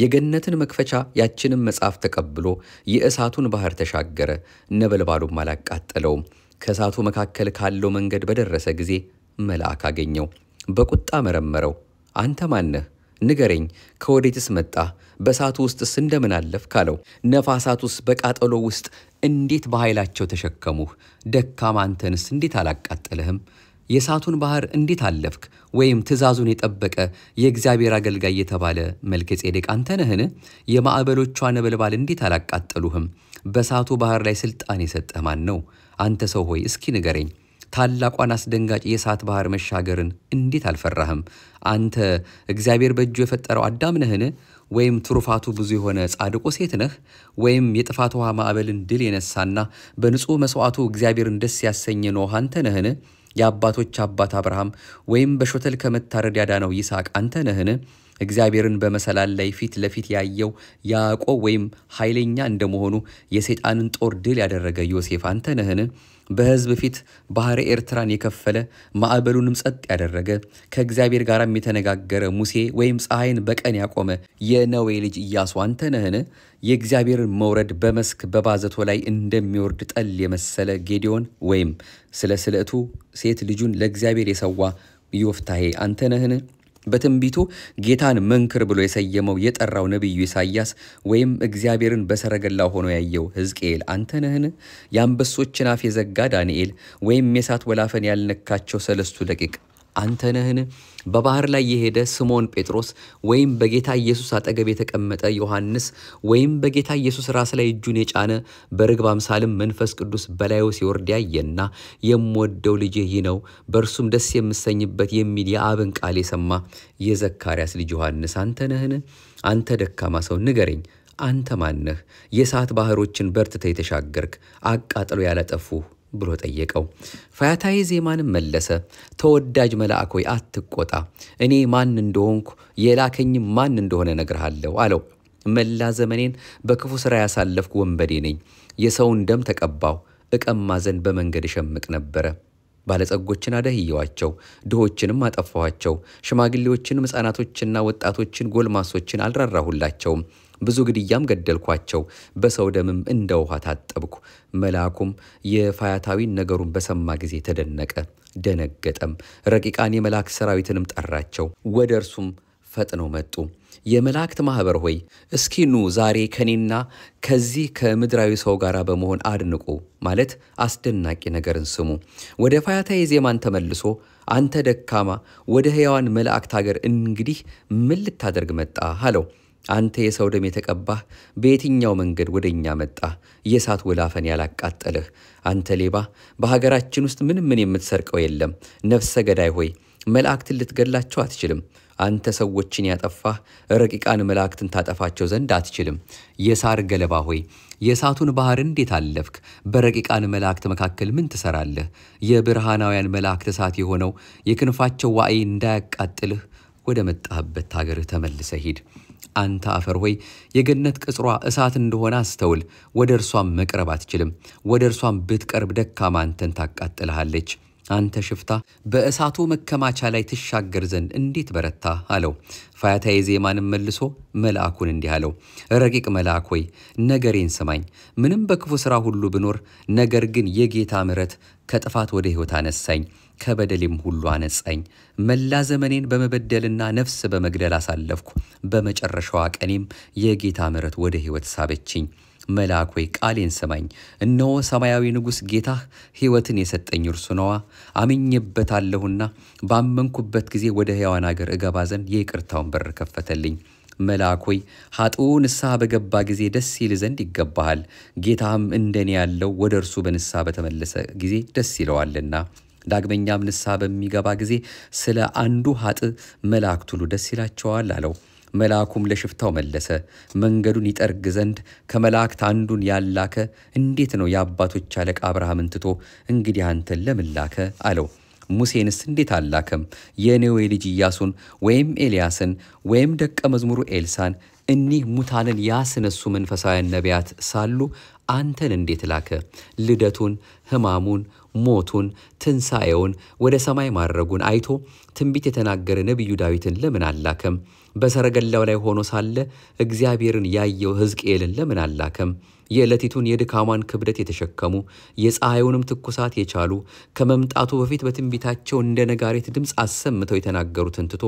የገነትን መክፈቻ ያችንም መጽሐፍ ተቀብሎ የእሳቱን ባህር ተሻገረ፣ ነበልባሉም አላቃጠለውም። ከእሳቱ መካከል ካለው መንገድ በደረሰ ጊዜ መልአክ አገኘው፣ በቁጣ መረመረው። አንተ ማነህ? ንገረኝ፣ ከወዴትስ መጣ? በእሳቱ ውስጥስ እንደምን አለፍክ? አለው። ነፋሳቱስ በቃጠሎ ውስጥ እንዴት በኃይላቸው ተሸከሙህ? ደካማ አንተንስ እንዴት አላቃጠለህም? የእሳቱን ባህር እንዴት አለፍክ? ወይም ትእዛዙን የጠበቀ የእግዚአብሔር አገልጋይ የተባለ መልከጼዴቅ አንተ ነህን? የማዕበሎቿ ነበልባል እንዴት አላቃጠሉህም? በእሳቱ ባህር ላይ ሥልጣን የሰጠህ ማን ነው? አንተ ሰው ሆይ እስኪ ንገረኝ፣ ታላቋን አስደንጋጭ የእሳት ባህር መሻገርን እንዴት አልፈራህም? አንተ እግዚአብሔር በእጁ የፈጠረው አዳም ነህን? ወይም ትሩፋቱ ብዙ የሆነ ጻድቁ ሴት ነህ? ወይም የጥፋት ውሃ ማዕበልን ድል የነሳና በንጹሕ መሥዋዕቱ እግዚአብሔርን ደስ ያሰኘ ኖህ አንተ ነህን? የአባቶች አባት አብርሃም ወይም በሾተል ከመታረድ ያዳነው ይስሐቅ አንተ ነህን? እግዚአብሔርን በመሰላል ላይ ፊት ለፊት ያየው ያዕቆብ ወይም ኃይለኛ እንደመሆኑ የሰይጣንን ጦር ድል ያደረገ ዮሴፍ አንተ ነህን? በሕዝብ ፊት ባሕረ ኤርትራን የከፈለ ማዕበሉንም ጸጥ ያደረገ ከእግዚአብሔር ጋርም የተነጋገረ ሙሴ ወይም ፀሐይን በቀን ያቆመ የነዌ ልጅ ኢያሱ አንተ ነህን? የእግዚአብሔርን መውረድ በመስክ በባዘቶ ላይ እንደሚወርድ ጠል የመሰለ ጌዴዎን ወይም ስለ ስልቱ ሴት ልጁን ለእግዚአብሔር የሰዋ ዮፍታሔ አንተ ነህን? በትንቢቱ ጌታን መንክር ብሎ የሰየመው የጠራው ነቢዩ ኢሳይያስ ወይም እግዚአብሔርን በሰረገላ ሆኖ ያየው ሕዝቅኤል አንተ ነህን? የአንበሶችን አፍ የዘጋ ዳንኤል ወይም የእሳት ወላፈን ያልነካቸው 3 ደቂቅ አንተ ነህን? በባህር ላይ የሄደ ስምዖን ጴጥሮስ ወይም በጌታ ኢየሱስ አጠገብ የተቀመጠ ዮሐንስ ወይም በጌታ ኢየሱስ ራስ ላይ እጁን የጫነ በርግብ አምሳልም መንፈስ ቅዱስ በላዩ ሲወርድ ያየና የምወደው ልጄ ይህ ነው በእርሱም ደስ የምሰኝበት የሚል የአብን ቃል የሰማ የዘካርያስ ልጅ ዮሐንስ አንተ ነህን? አንተ ደካማ ሰው ንገረኝ፣ አንተ ማነህ? የእሳት ባህሮችን በርትተህ የተሻገርክ አቃጥሎ ያላጠፉህ ብሎ ጠየቀው። ፈያታዊ ዜማንም መለሰ፣ ተወዳጅ መልአክ ሆይ አትቆጣ፣ እኔ ማን እንደሆንኩ የላከኝም ማን እንደሆነ እነግርሃለሁ አለው። መላ ዘመኔን በክፉ ሥራ ያሳለፍኩ ወንበዴ ነኝ። የሰውን ደም ተቀባሁ፣ እቀማ ዘንድ በመንገድ እሸምቅ ነበረ። ባለጸጎችን አደህየዋቸው፣ ድሆችንም አጠፋኋቸው። ሽማግሌዎችንም ሕፃናቶችና ወጣቶችን ጎልማሶችን አልራራሁላቸውም። ብዙ ግድያም ገደልኳቸው፣ በሰው ደምም እንደ ውሃ ታጠብኩ። መልአኩም የፈያታዊን ነገሩን በሰማ ጊዜ ተደነቀ፣ ደነገጠም። ረቂቃን የመላእክት ሰራዊትንም ጠራቸው፣ ወደ እርሱም ፈጥነው መጡ። የመላእክት ማኅበር ሆይ እስኪ ኑ ዛሬ ከኔና ከዚህ ከምድራዊ ሰው ጋር በመሆን አድንቁ፣ ማለት አስደናቂ ነገርን ስሙ። ወደ ፈያታዊ ዜማን ተመልሶ አንተ ደካማ ወደ ሕያዋን መላእክት አገር እንግዲህ ምን ልታደርግ መጣህ? አለው። አንተ የሰው ደም የተቀባህ በየትኛው መንገድ ወደኛ መጣህ? የእሳት ወላፈን ያላቃጠልህ አንተ ሌባ፣ በሀገራችን ውስጥ ምን የምትሰርቀው የለም። ነፍሰ ገዳይ ሆይ መላእክትን ልትገላቸው አትችልም። አንተ ሰዎችን ያጠፋህ ረቂቃን መላእክትን ታጠፋቸው ዘንድ አትችልም። የሳር ገለባ ሆይ የእሳቱን ባህር እንዴት አለፍክ? በረቂቃን መላእክት መካከል ምን ትሰራለህ? የብርሃናውያን መላእክት እሳት የሆነው የክንፋቸው ዋዕይ እንዳያቃጥልህ ወደ መጣህበት ሀገርህ ተመልሰህ ሂድ። አንተ አፈር ሆይ የገነት ቅጽሯ እሳት እንደሆነ አስተውል። ወደ እርሷም መቅረብ አትችልም። ወደ እርሷም ብትቀርብ ደካማ አንተን ታቃጥልሃለች። አንተ ሽፍታ በእሳቱ መከማቻ ላይ ትሻገር ዘንድ እንዴት በረታ አለው። ፈያታዊ ዜማንም መልሶ መልአኩን እንዲህ አለው፣ ረቂቅ መልአክ ሆይ ነገሬን ስማኝ። ምንም በክፉ ሥራ ሁሉ ብኖር፣ ነገር ግን የጌታ ምሕረት ከጥፋት ወደ ሕይወት አነሳኝ፣ ከበደሌም ሁሉ አነጻኝ። መላ ዘመኔን በመበደልና ነፍስ በመግደል አሳለፍኩ። በመጨረሻዋ ቀኔም የጌታ ምሕረት ወደ ሕይወት ሳበችኝ። መልአክ ሆይ ቃሌን ስማኝ። እነሆ ሰማያዊ ንጉሥ ጌታህ ሕይወትን የሰጠኝ እርሱ ነዋ። አምኜበታለሁና ባመንኩበት ጊዜ ወደ ሕያዋን አገር እገባ ዘንድ የይቅርታውን በር ከፈተልኝ። መልአክ ሆይ ኃጥኡ ንስሐ በገባ ጊዜ ደስ ይል ዘንድ ይገባሃል። ጌታህም እንደኔ ያለው ወደ እርሱ በንስሐ በተመለሰ ጊዜ ደስ ይለዋልና። ዳግመኛም ንስሐ በሚገባ ጊዜ ስለ አንዱ ኃጥእ መላእክት ሁሉ ደስ ይላቸዋል አለው። መልአኩም ለሽፍታው መለሰ፣ መንገዱን ይጠርግ ዘንድ ከመላእክት አንዱን ያላከ እንዴት ነው የአባቶች አለቃ አብርሃምን ትቶ እንግዲህ አንተን ለምን ላከ አለው። ሙሴንስ እንዴት አላከም? የነዌ ልጅ ኢያሱን ወይም ኤልያስን ወይም ደቀ መዝሙሩ ኤልሳን እኒህ ሙታንን ያስነሱ መንፈሳውያን ነቢያት ሳሉ አንተን እንዴት ላከ? ልደቱን፣ ሕማሙን፣ ሞቱን፣ ትንሣኤውን፣ ወደ ሰማይ ማረጉን አይቶ ትንቢት የተናገረ ነቢዩ ዳዊትን ለምን አላከም? በሰረገላው ላይ ሆኖ ሳለ እግዚአብሔርን ያየው ሕዝቅኤልን ለምን አላከም? የዕለቲቱን የድካሟን ክብደት የተሸከሙ የፀሐዩንም ትኩሳት የቻሉ ከመምጣቱ በፊት በትንቢታቸው እንደ ነጋሪት ድምፅ አሰምተው የተናገሩትን ትቶ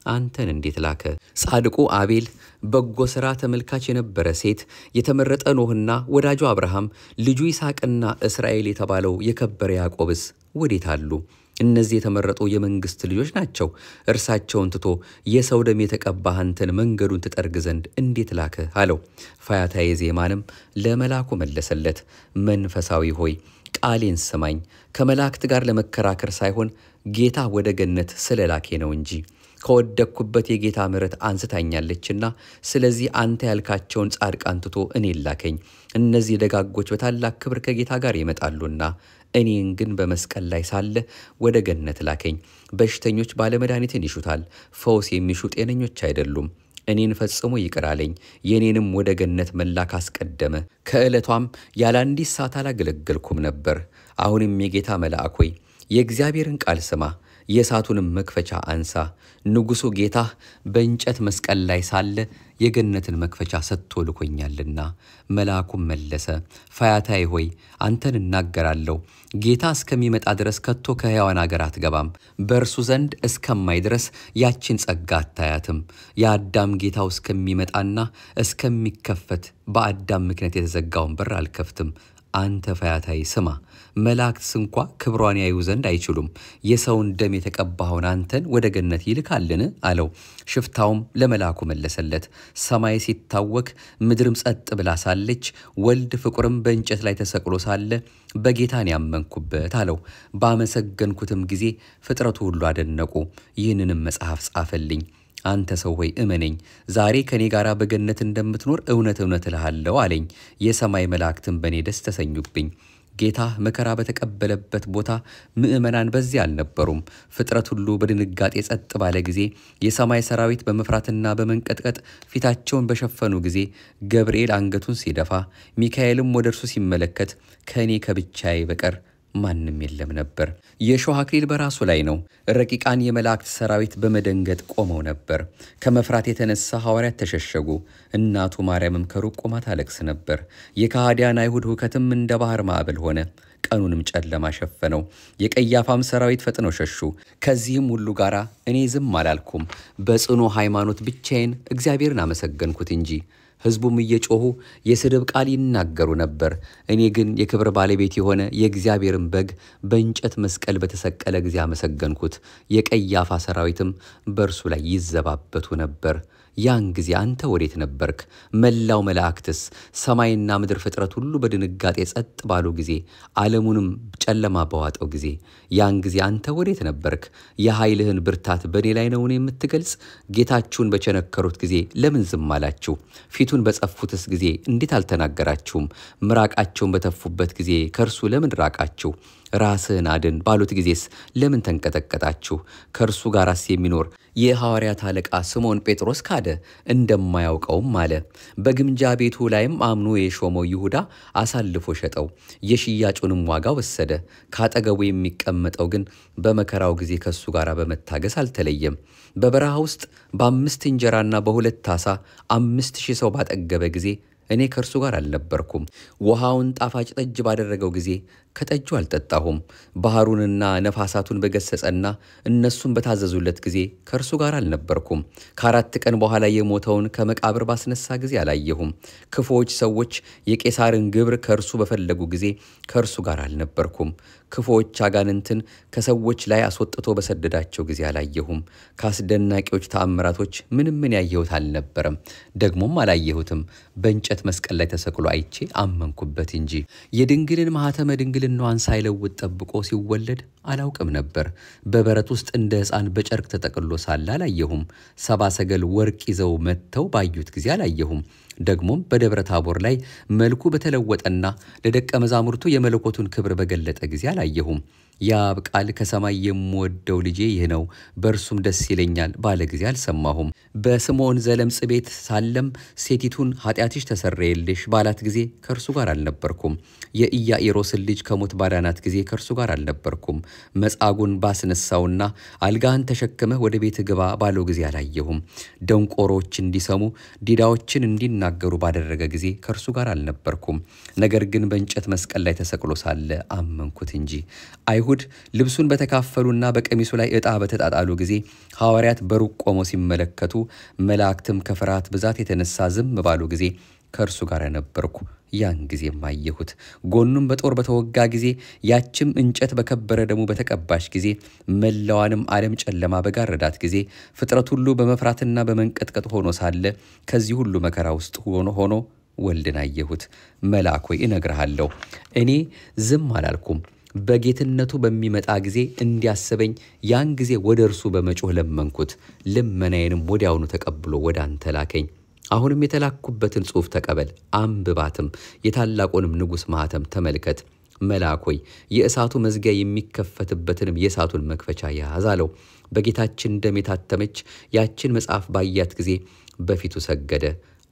አንተን እንዴት ላከ? ጻድቁ አቤል፣ በጎ ሥራ ተመልካች የነበረ ሴት፣ የተመረጠ ኖህና ወዳጁ አብርሃም፣ ልጁ ይስሐቅና እስራኤል የተባለው የከበረ ያዕቆብስ ወዴት አሉ? እነዚህ የተመረጡ የመንግሥት ልጆች ናቸው። እርሳቸውን ትቶ የሰው ደም የተቀባህ አንተን መንገዱን ትጠርግ ዘንድ እንዴት ላከ አለው። ፈያታዊ ዜማንም ለመልአኩ መለሰለት፣ መንፈሳዊ ሆይ ቃሌን ስማኝ። ከመላእክት ጋር ለመከራከር ሳይሆን ጌታ ወደ ገነት ስለ ላኬ ነው እንጂ ከወደቅኩበት የጌታ ምሕረት አንስታኛለችና፣ ስለዚህ አንተ ያልካቸውን ጻድቃን ትቶ እኔን ላከኝ። እነዚህ ደጋጎች በታላቅ ክብር ከጌታ ጋር ይመጣሉና፣ እኔን ግን በመስቀል ላይ ሳለ ወደ ገነት ላከኝ። በሽተኞች ባለመድኃኒትን ይሹታል፣ ፈውስ የሚሹ ጤነኞች አይደሉም። እኔን ፈጽሞ ይቅር አለኝ፣ የኔንም ወደ ገነት መላክ አስቀደመ። ከዕለቷም ያለ አንዲት ሰዓት አላገለገልኩም ነበር። አሁንም የጌታ መልአክ ሆይ የእግዚአብሔርን ቃል ስማ፣ የእሳቱንም መክፈቻ አንሳ። ንጉሡ ጌታህ በእንጨት መስቀል ላይ ሳለ የገነትን መክፈቻ ሰጥቶ ልኮኛልና። መልአኩም መለሰ፣ ፈያታዊ ሆይ አንተን እናገራለሁ። ጌታ እስከሚመጣ ድረስ ከቶ ከሕያዋን አገር አትገባም። በእርሱ ዘንድ እስከማይ ድረስ ያችን ጸጋ አታያትም። የአዳም ጌታው እስከሚመጣና እስከሚከፈት በአዳም ምክንያት የተዘጋውን በር አልከፍትም። አንተ ፈያታዊ ስማ፣ መላእክት እንኳ ክብሯን ያዩ ዘንድ አይችሉም። የሰውን ደም የተቀባኸውን አንተን ወደ ገነት ይልካልን አለው። ሽፍታውም ለመልአኩ መለሰለት፣ ሰማይ ሲታወክ ምድርም ጸጥ ብላ ሳለች ወልድ ፍቁርም በእንጨት ላይ ተሰቅሎ ሳለ በጌታን ያመንኩበት አለው። ባመሰገንኩትም ጊዜ ፍጥረቱ ሁሉ አደነቁ። ይህንንም መጽሐፍ ጻፈልኝ። አንተ ሰው ሆይ እመነኝ፣ ዛሬ ከኔ ጋር በገነት እንደምትኖር እውነት እውነት እልሃለሁ አለኝ። የሰማይ መላእክትም በእኔ ደስ ተሰኙብኝ። ጌታ መከራ በተቀበለበት ቦታ ምእመናን በዚያ አልነበሩም። ፍጥረት ሁሉ በድንጋጤ ጸጥ ባለ ጊዜ፣ የሰማይ ሰራዊት በመፍራትና በመንቀጥቀጥ ፊታቸውን በሸፈኑ ጊዜ፣ ገብርኤል አንገቱን ሲደፋ፣ ሚካኤልም ወደ እርሱ ሲመለከት ከእኔ ከብቻዬ በቀር ማንም የለም ነበር። የሾህ አክሊል በራሱ ላይ ነው። ረቂቃን የመላእክት ሰራዊት በመደንገጥ ቆመው ነበር። ከመፍራት የተነሳ ሐዋርያት ተሸሸጉ። እናቱ ማርያምም ከሩቅ ቆማ ታለቅስ ነበር። የከሃዲያን አይሁድ ሁከትም እንደ ባህር ማዕበል ሆነ። ቀኑንም ጨለማ ሸፈነው። የቀያፋም ሰራዊት ፈጥነው ሸሹ። ከዚህም ሁሉ ጋር እኔ ዝም አላልኩም። በጽኑ ሃይማኖት ብቻዬን እግዚአብሔርን አመሰገንኩት እንጂ። ሕዝቡም እየጮሁ የስድብ ቃል ይናገሩ ነበር። እኔ ግን የክብር ባለቤት የሆነ የእግዚአብሔርን በግ በእንጨት መስቀል በተሰቀለ ጊዜ አመሰገንኩት። የቀያፋ ሰራዊትም በእርሱ ላይ ይዘባበቱ ነበር። ያን ጊዜ አንተ ወዴት ነበርክ? መላው መላእክትስ ሰማይና ምድር ፍጥረት ሁሉ በድንጋጤ ጸጥ ባሉ ጊዜ ዓለሙንም ጨለማ በዋጠው ጊዜ ያን ጊዜ አንተ ወዴት ነበርክ? የኃይልህን ብርታት በእኔ ላይ ነውን የምትገልጽ? ጌታችሁን በቸነከሩት ጊዜ ለምን ዝም አላችሁ? ፊቱን በጸፉትስ ጊዜ እንዴት አልተናገራችሁም? ምራቃቸውን በተፉበት ጊዜ ከእርሱ ለምን ራቃችሁ? ራስህን አድን ባሉት ጊዜስ ለምን ተንቀጠቀጣችሁ? ከእርሱ ጋራስ የሚኖር የሐዋርያት አለቃ ስምዖን ጴጥሮስ ካደ፣ እንደማያውቀውም አለ። በግምጃ ቤቱ ላይም አምኖ የሾመው ይሁዳ አሳልፎ ሸጠው፣ የሽያጩንም ዋጋ ወሰደ። ካጠገቡ የሚቀመጠው ግን በመከራው ጊዜ ከእሱ ጋር በመታገስ አልተለየም። በበረሃ ውስጥ በ5 እንጀራና በ2 ዓሣ 5,000 ሰው ባጠገበ ጊዜ እኔ ከእርሱ ጋር አልነበርኩም። ውሃውን ጣፋጭ ጠጅ ባደረገው ጊዜ ከጠጁ አልጠጣሁም። ባህሩንና ነፋሳቱን በገሰጸና እነሱም በታዘዙለት ጊዜ ከእርሱ ጋር አልነበርኩም። ከ4 ቀን በኋላ የሞተውን ከመቃብር ባስነሳ ጊዜ አላየሁም። ክፉዎች ሰዎች የቄሳርን ግብር ከእርሱ በፈለጉ ጊዜ ከእርሱ ጋር አልነበርኩም። ክፉዎች አጋንንትን ከሰዎች ላይ አስወጥቶ በሰደዳቸው ጊዜ አላየሁም። ከአስደናቂዎች ተአምራቶች ምን ያየሁት አልነበረም፣ ደግሞም አላየሁትም። በእንጨት መስቀል ላይ ተሰቅሎ አይቼ አመንኩበት እንጂ የድንግልን ማኅተመ ድንግልናዋን ሳይለውጥ ጠብቆ ሲወለድ አላውቅም ነበር። በበረት ውስጥ እንደ ሕፃን በጨርቅ ተጠቅሎ ሳለ አላየሁም። 70 ሰገል ወርቅ ይዘው መጥተው ባዩት ጊዜ አላየሁም። ደግሞም በደብረ ታቦር ላይ መልኩ በተለወጠና ለደቀ መዛሙርቱ የመለኮቱን ክብር በገለጠ ጊዜ አላየሁም። የአብ ቃል ከሰማይ የምወደው ልጄ ይህ ነው፣ በእርሱም ደስ ይለኛል ባለ ጊዜ አልሰማሁም። በስምዖን ዘለምጽ ቤት ሳለም ሴቲቱን ኃጢአትሽ ተሰረየልሽ ባላት ጊዜ ከእርሱ ጋር አልነበርኩም። የኢያኢሮስን ልጅ ከሞት ባዳናት ጊዜ ከእርሱ ጋር አልነበርኩም። መጻጉን ባስነሳውና አልጋህን ተሸክመህ ወደ ቤት ግባ ባለው ጊዜ አላየሁም። ደንቆሮች እንዲሰሙ ዲዳዎችን እንዲናገሩ ባደረገ ጊዜ ከእርሱ ጋር አልነበርኩም። ነገር ግን በእንጨት መስቀል ላይ ተሰቅሎ ሳለ አመንኩት እንጂ። አይሁድ ልብሱን በተካፈሉና በቀሚሱ ላይ ዕጣ በተጣጣሉ ጊዜ ሐዋርያት በሩቅ ቆመው ሲመለከቱ፣ መላእክትም ከፍርሃት ብዛት የተነሳ ዝም ባሉ ጊዜ ከእርሱ ጋር ነበርኩ። ያን ጊዜም አየሁት። ጎኑም በጦር በተወጋ ጊዜ፣ ያችም እንጨት በከበረ ደሙ በተቀባሽ ጊዜ፣ መላዋንም ዓለም ጨለማ በጋረዳት ጊዜ፣ ፍጥረት ሁሉ በመፍራትና በመንቀጥቀጥ ሆኖ ሳለ ከዚህ ሁሉ መከራ ውስጥ ሆኖ ወልድን አየሁት። መልአክ ሆይ እነግርሃለሁ፣ እኔ ዝም አላልኩም። በጌትነቱ በሚመጣ ጊዜ እንዲያስበኝ ያን ጊዜ ወደ እርሱ በመጮህ ለመንኩት። ልመናዬንም ወዲያውኑ ተቀብሎ ወደ አንተ ላከኝ። አሁንም የተላኩበትን ጽሑፍ ተቀበል፣ አንብባትም። የታላቁንም ንጉሥ ማኅተም ተመልከት። መልአክ ሆይ የእሳቱ መዝጊያ የሚከፈትበትንም የእሳቱን መክፈቻ ያዝ አለው። በጌታችን ደም የታተመች ያችን መጽሐፍ ባያት ጊዜ በፊቱ ሰገደ፣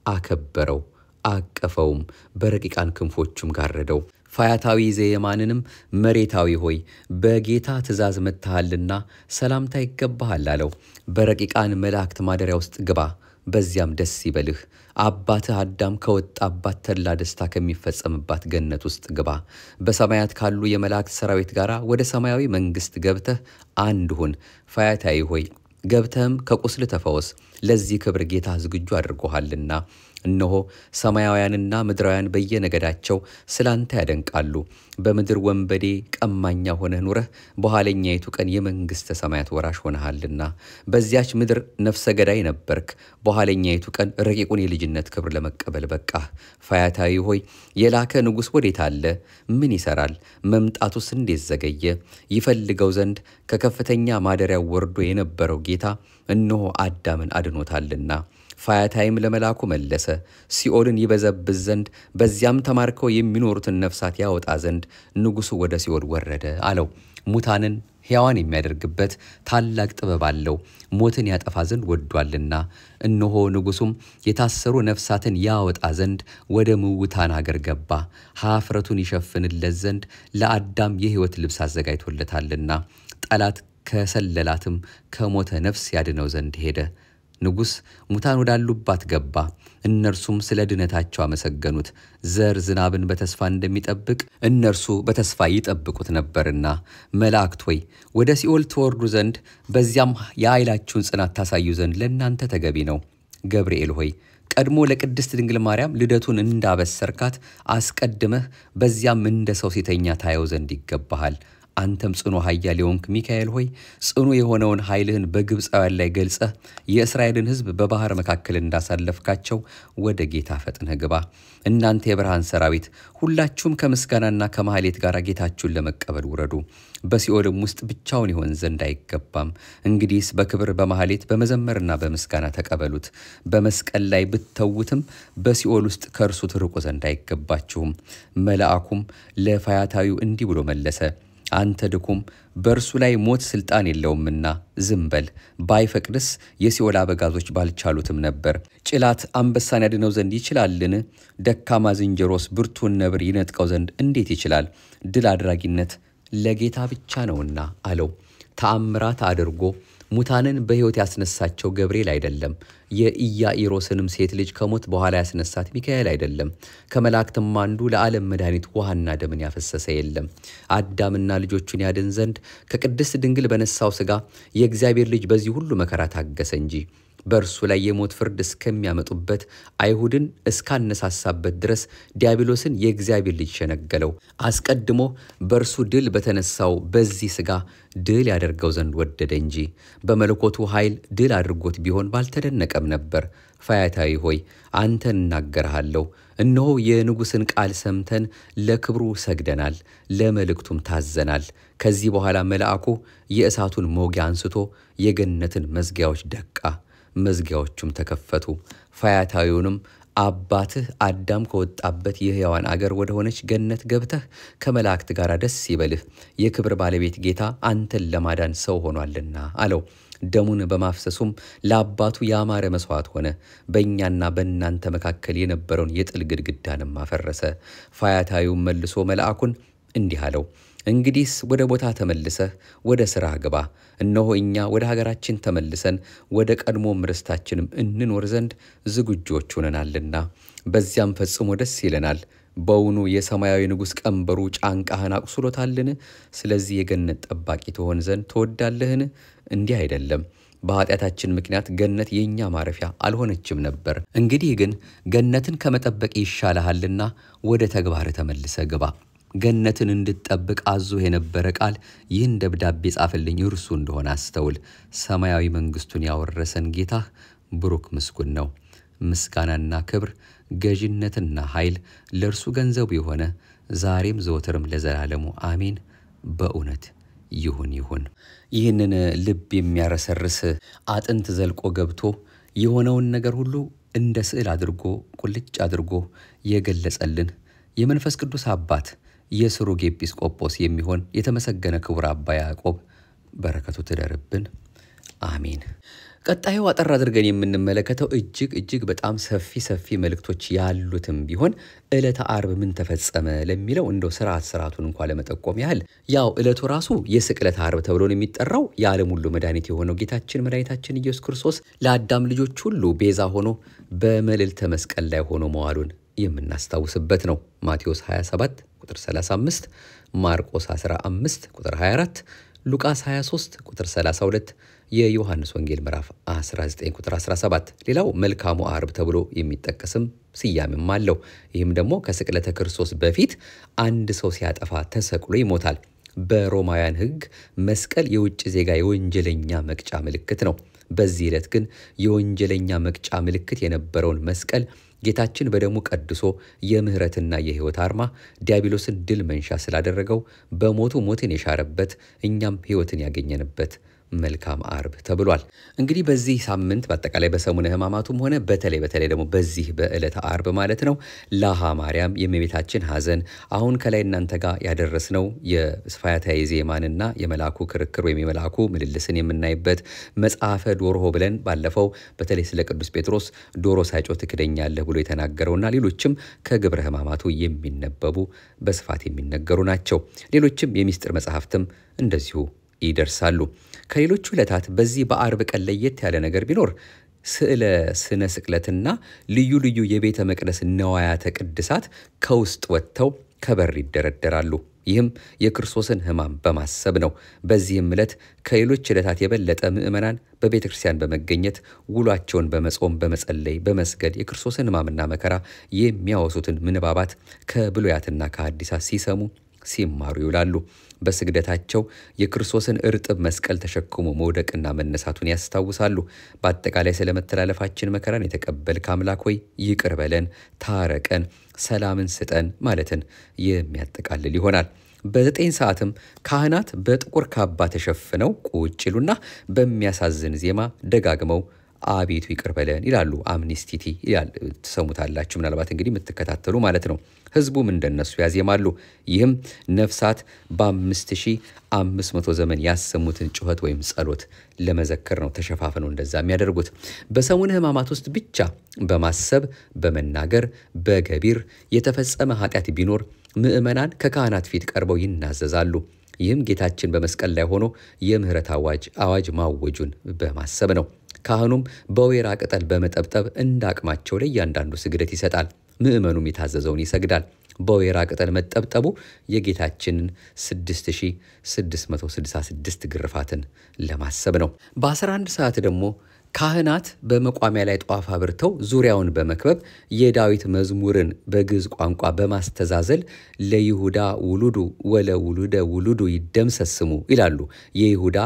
አከበረው፣ አቀፈውም፣ በረቂቃን ክንፎቹም ጋረደው። ፋያታዊ ዘየማንንም መሬታዊ ሆይ በጌታ ትእዛዝ መጥተሃልና ሰላምታ ይገባሃል አለው። በረቂቃን መላእክት ማደሪያ ውስጥ ግባ፣ በዚያም ደስ ይበልህ። አባትህ አዳም ከወጣባት ተድላ ደስታ ከሚፈጸምባት ገነት ውስጥ ግባ። በሰማያት ካሉ የመላእክት ሰራዊት ጋር ወደ ሰማያዊ መንግሥት ገብተህ አንድ ሁን። ፋያታዊ ሆይ ገብተህም ከቁስል ተፈወስ፣ ለዚህ ክብር ጌታ ዝግጁ አድርጎሃልና። እነሆ ሰማያውያንና ምድራውያን በየነገዳቸው ስላንተ ያደንቃሉ። በምድር ወንበዴ ቀማኛ ሆነህ ኑረህ በኋለኛይቱ ቀን የመንግሥተ ሰማያት ወራሽ ሆነሃልና። በዚያች ምድር ነፍሰ ገዳይ ነበርክ፣ በኋለኛይቱ ቀን ረቂቁን የልጅነት ክብር ለመቀበል በቃህ። ፋያታዊ ሆይ የላከ ንጉሥ ወዴት አለ? ምን ይሠራል? መምጣቱስ እንዴት ዘገየ? ይፈልገው ዘንድ ከከፍተኛ ማደሪያው ወርዶ የነበረው ጌታ እነሆ አዳምን አድኖታልና። ፋያታይም ለመልአኩ መለሰ፣ ሲኦልን ይበዘብዝ ዘንድ በዚያም ተማርከው የሚኖሩትን ነፍሳት ያወጣ ዘንድ ንጉሡ ወደ ሲኦል ወረደ አለው። ሙታንን ሕያዋን የሚያደርግበት ታላቅ ጥበብ አለው፣ ሞትን ያጠፋ ዘንድ ወዷልና። እነሆ ንጉሡም የታሰሩ ነፍሳትን ያወጣ ዘንድ ወደ ምውታን አገር ገባ። ኀፍረቱን ይሸፍንለት ዘንድ ለአዳም የሕይወት ልብስ አዘጋጅቶለታልና። ጠላት ከሰለላትም ከሞተ ነፍስ ያድነው ዘንድ ሄደ። ንጉሥ ሙታን ወዳሉባት ገባ። እነርሱም ስለ ድነታቸው አመሰገኑት። ዘር ዝናብን በተስፋ እንደሚጠብቅ እነርሱ በተስፋ ይጠብቁት ነበርና። መላእክት ሆይ ወደ ሲኦል ትወርዱ ዘንድ በዚያም የኃይላችሁን ጽናት ታሳዩ ዘንድ ለእናንተ ተገቢ ነው። ገብርኤል ሆይ ቀድሞ ለቅድስት ድንግል ማርያም ልደቱን እንዳበሰርካት አስቀድመህ በዚያም እንደ ሰው ሲተኛ ታየው ዘንድ ይገባሃል። አንተም ጽኑ ኃያል የሆንክ ሚካኤል ሆይ ጽኑ የሆነውን ኃይልህን በግብፃውያን ላይ ገልጸህ የእስራኤልን ሕዝብ በባህር መካከል እንዳሳለፍካቸው ወደ ጌታ ፈጥነህ ግባ። እናንተ የብርሃን ሰራዊት ሁላችሁም ከምስጋናና ከማህሌት ጋር ጌታችሁን ለመቀበል ውረዱ። በሲኦልም ውስጥ ብቻውን ይሆን ዘንድ አይገባም። እንግዲህስ በክብር በማህሌት በመዘመርና በምስጋና ተቀበሉት። በመስቀል ላይ ብትተውትም በሲኦል ውስጥ ከእርሱ ትርቁ ዘንድ አይገባችሁም። መልአኩም ለፈያታዊው እንዲህ ብሎ መለሰ። አንተ ድኩም በእርሱ ላይ ሞት ስልጣን የለውምና ዝም በል። ባይፈቅድስ የሲኦል አበጋዞች ባልቻሉትም ነበር። ጭላት አንበሳን ያድነው ዘንድ ይችላልን? ደካማ ዝንጀሮስ ብርቱን ነብር ይነጥቀው ዘንድ እንዴት ይችላል? ድል አድራጊነት ለጌታ ብቻ ነውና አለው። ተአምራት አድርጎ ሙታንን በሕይወት ያስነሳቸው ገብርኤል አይደለም። የኢያኢሮስንም ሴት ልጅ ከሞት በኋላ ያስነሳት ሚካኤል አይደለም። ከመላእክትም አንዱ ለዓለም መድኃኒት ውሃና ደምን ያፈሰሰ የለም። አዳምና ልጆቹን ያድን ዘንድ ከቅድስት ድንግል በነሳው ሥጋ የእግዚአብሔር ልጅ በዚህ ሁሉ መከራ ታገሰ እንጂ በእርሱ ላይ የሞት ፍርድ እስከሚያመጡበት አይሁድን እስካነሳሳበት ድረስ ዲያብሎስን የእግዚአብሔር ልጅ ሸነገለው። አስቀድሞ በእርሱ ድል በተነሳው በዚህ ሥጋ ድል ያደርገው ዘንድ ወደደ እንጂ በመለኮቱ ኃይል ድል አድርጎት ቢሆን ባልተደነቀም ነበር። ፈያታዊ ሆይ አንተን እናገርሃለሁ። እነሆ የንጉሥን ቃል ሰምተን ለክብሩ ሰግደናል፣ ለመልእክቱም ታዘናል። ከዚህ በኋላ መልአኩ የእሳቱን መውጊያ አንስቶ የገነትን መዝጊያዎች ደቃ። መዝጊያዎቹም ተከፈቱ። ፈያታዊውንም አባትህ አዳም ከወጣበት የሕያዋን አገር ወደ ሆነች ገነት ገብተህ ከመላእክት ጋር ደስ ይበልህ፣ የክብር ባለቤት ጌታ አንተን ለማዳን ሰው ሆኗልና አለው። ደሙን በማፍሰሱም ለአባቱ ያማረ መስዋዕት ሆነ። በእኛና በእናንተ መካከል የነበረውን የጥል ግድግዳንም አፈረሰ። ፈያታዊውም መልሶ መልአኩን እንዲህ አለው፣ እንግዲህስ ወደ ቦታ ተመልሰህ ወደ ሥራህ ግባ። እነሆ እኛ ወደ ሀገራችን ተመልሰን ወደ ቀድሞ ርስታችንም እንኖር ዘንድ ዝግጁዎች ሆነናልና በዚያም ፈጽሞ ደስ ይለናል። በውኑ የሰማያዊ ንጉሥ ቀንበሩ ጫንቃህን አቁስሎታልን? ስለዚህ የገነት ጠባቂ ትሆን ዘንድ ትወዳለህን? እንዲህ አይደለም። በኃጢአታችን ምክንያት ገነት የእኛ ማረፊያ አልሆነችም ነበር። እንግዲህ ግን ገነትን ከመጠበቅ ይሻልሃልና ወደ ተግባር ተመልሰ ግባ። ገነትን እንድትጠብቅ አዞ የነበረ ቃል ይህን ደብዳቤ ጻፈልኝ እርሱ እንደሆነ አስተውል። ሰማያዊ መንግሥቱን ያወረሰን ጌታህ ብሩክ ምስጉን ነው። ምስጋናና ክብር ገዥነትና ኃይል ለእርሱ ገንዘቡ የሆነ ዛሬም ዘወትርም ለዘላለሙ አሜን። በእውነት ይሁን። ይህንን ልብ የሚያረሰርስ አጥንት ዘልቆ ገብቶ የሆነውን ነገር ሁሉ እንደ ስዕል አድርጎ ቁልጭ አድርጎ የገለጸልን የመንፈስ ቅዱስ አባት የስሩግ ኤጲስቆጶስ የሚሆን የተመሰገነ ክቡር አባ ያዕቆብ በረከቱ ትደርብን፣ አሜን። ቀጣዩ አጠር አድርገን የምንመለከተው እጅግ በጣም ሰፊ መልእክቶች ያሉትም ቢሆን ዕለተ ዓርብ ምን ተፈጸመ ለሚለው እንደው ስርዓቱን እንኳን ለመጠቆም ያህል ያው ዕለቱ ራሱ የስቅለት ዓርብ ተብሎ ነው የሚጠራው። የዓለም ሁሉ መድኃኒት የሆነው ጌታችን መድኃኒታችን ኢየሱስ ክርስቶስ ለአዳም ልጆች ሁሉ ቤዛ ሆኖ በመልዕልተ መስቀል ላይ ሆኖ መዋሉን የምናስታውስበት ነው። ማቴዎስ 27 ቁጥር 35፣ ማርቆስ 15 ቁጥር 24፣ ሉቃስ 23 ቁጥር 32፣ የዮሐንስ ወንጌል ምዕራፍ 19 ቁጥር 17። ሌላው መልካሙ ዓርብ ተብሎ የሚጠቀስም ስያሜም አለው። ይህም ደግሞ ከስቅለተ ክርስቶስ በፊት አንድ ሰው ሲያጠፋ ተሰቅሎ ይሞታል። በሮማውያን ሕግ መስቀል የውጭ ዜጋ የወንጀለኛ መቅጫ ምልክት ነው። በዚህ ዕለት ግን የወንጀለኛ መቅጫ ምልክት የነበረውን መስቀል ጌታችን በደሙ ቀድሶ የምህረትና የሕይወት አርማ ዲያብሎስን ድል መንሻ ስላደረገው በሞቱ ሞትን የሻረበት እኛም ሕይወትን ያገኘንበት መልካም ዓርብ ተብሏል። እንግዲህ በዚህ ሳምንት በአጠቃላይ በሰሙነ ሕማማቱም ሆነ በተለይ ደግሞ በዚህ በዕለተ ዓርብ ማለት ነው ላሃ ማርያም የእመቤታችን ሐዘን አሁን ከላይ እናንተ ጋር ያደረስነው የፈያታዊ ዜማንና የመልአኩ ክርክር ወይም የመልአኩ ምልልስን የምናይበት መጽሐፈ ዶርሆ ብለን ባለፈው በተለይ ስለ ቅዱስ ጴጥሮስ ዶሮ ሳይጮህ ትክደኛለህ ብሎ የተናገረውና ሌሎችም ከግብረ ሕማማቱ የሚነበቡ በስፋት የሚነገሩ ናቸው። ሌሎችም የሚስጥር መጽሐፍትም እንደዚሁ ይደርሳሉ። ከሌሎቹ ዕለታት በዚህ በዓርብ ቀን ለየት ያለ ነገር ቢኖር ስነ ስቅለትና ልዩ የቤተ መቅደስ ነዋያተ ቅድሳት ከውስጥ ወጥተው ከበር ይደረደራሉ። ይህም የክርስቶስን ሕማም በማሰብ ነው። በዚህም ዕለት ከሌሎች ዕለታት የበለጠ ምዕመናን በቤተ ክርስቲያን በመገኘት ውሏቸውን በመጾም በመጸለይ በመስገድ የክርስቶስን ሕማምና መከራ የሚያወሱትን ምንባባት ከብሉያትና ከሐዲሳት ሲሰሙ ሲማሩ ይውላሉ። በስግደታቸው የክርስቶስን እርጥብ መስቀል ተሸክሞ መውደቅና መነሳቱን ያስታውሳሉ። በአጠቃላይ ስለመተላለፋችን መከራን የተቀበልክ አምላክ ሆይ ይቅር በለን፣ ታረቀን፣ ሰላምን ስጠን ማለትን የሚያጠቃልል ይሆናል። በ9 ሰዓትም ካህናት በጥቁር ካባ ተሸፍነው ቁጭ ይሉና በሚያሳዝን ዜማ ደጋግመው አቤቱ ይቅር በለን ይላሉ። አምኒስቲቲ ይላል፣ ትሰሙታላችሁ ምናልባት እንግዲህ የምትከታተሉ ማለት ነው። ህዝቡም እንደነሱ ያዜማሉ። ይህም ነፍሳት በ5500 ዘመን ያሰሙትን ጩኸት ወይም ጸሎት ለመዘከር ነው ተሸፋፍነው እንደዛ የሚያደርጉት። በሰሙነ ሕማማት ውስጥ ብቻ በማሰብ በመናገር በገቢር የተፈጸመ ኃጢአት ቢኖር ምእመናን ከካህናት ፊት ቀርበው ይናዘዛሉ። ይህም ጌታችን በመስቀል ላይ ሆኖ የምህረት አዋጅ ማወጁን በማሰብ ነው። ካህኑም በወይራ ቅጠል በመጠብጠብ እንዳቅማቸው ለእያንዳንዱ ስግደት ይሰጣል። ምእመኑም የታዘዘውን ይሰግዳል። በወይራ ቅጠል መጠብጠቡ የጌታችንን 6666 ግርፋትን ለማሰብ ነው። በ11 ሰዓት ደግሞ ካህናት በመቋሚያ ላይ ጧፍ አብርተው ዙሪያውን በመክበብ የዳዊት መዝሙርን በግዕዝ ቋንቋ በማስተዛዘል ለይሁዳ ውሉዱ ወለውሉደ ውሉዱ ይደምሰስ ስሙ ይላሉ። የይሁዳ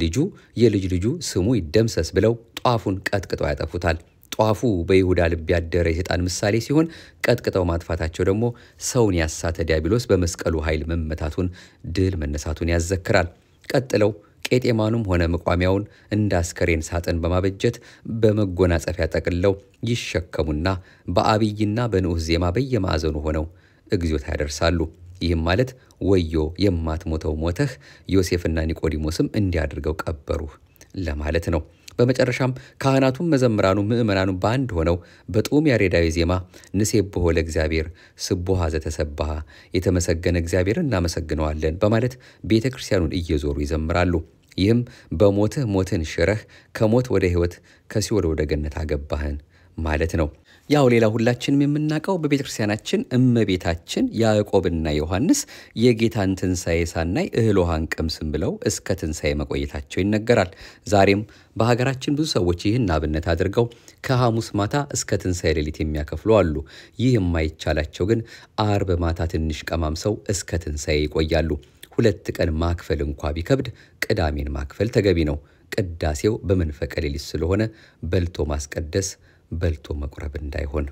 ልጁ የልጅ ልጁ ስሙ ይደምሰስ ብለው ጧፉን ቀጥቅጠው ያጠፉታል። ጧፉ በይሁዳ ልብ ያደረ የሰይጣን ምሳሌ ሲሆን ቀጥቅጠው ማጥፋታቸው ደግሞ ሰውን ያሳተ ዲያብሎስ በመስቀሉ ኃይል መመታቱን ድል መነሳቱን ያዘክራል። ቀጥለው ቄጤማኑም ሆነ መቋሚያውን እንደ አስከሬን ሳጥን በማበጀት በመጎናጸፊያ ጠቅልለው ይሸከሙና በአብይና በንዑስ ዜማ በየማዕዘኑ ሆነው እግዚኦታ ያደርሳሉ። ይህም ማለት ወዮ የማትሞተው ሞተህ ዮሴፍና ኒቆዲሞስም እንዲያድርገው ቀበሩህ ለማለት ነው። በመጨረሻም ካህናቱም መዘምራኑ ምእመናኑ በአንድ ሆነው በጡም ያሬዳዊ ዜማ ንሴብሖ ለእግዚአብሔር ስቡሐ ዘተሰብሐ የተመሰገነ እግዚአብሔር እናመሰግነዋለን በማለት ቤተ ክርስቲያኑን እየዞሩ ይዘምራሉ። ይህም በሞትህ ሞትን ሽረህ ከሞት ወደ ሕይወት ከሲኦል ወደ ገነት አገባህን ማለት ነው። ያው ሌላ ሁላችንም የምናውቀው በቤተ ክርስቲያናችን እመቤታችን ያዕቆብና ዮሐንስ የጌታን ትንሣኤ ሳናይ እህል ውሃን ቀምስም ብለው እስከ ትንሣኤ መቆየታቸው ይነገራል። ዛሬም በሀገራችን ብዙ ሰዎች ይህን አብነት አድርገው ከሐሙስ ማታ እስከ ትንሣኤ ሌሊት የሚያከፍሉ አሉ። ይህ የማይቻላቸው ግን አርብ ማታ ትንሽ ቀማምሰው እስከ ትንሣኤ ይቆያሉ። 2 ቀን ማክፈል እንኳ ቢከብድ ቅዳሜን ማክፈል ተገቢ ነው። ቅዳሴው በመንፈቀ ሌሊት ስለሆነ በልቶ ማስቀደስ በልቶ መቁረብ እንዳይሆን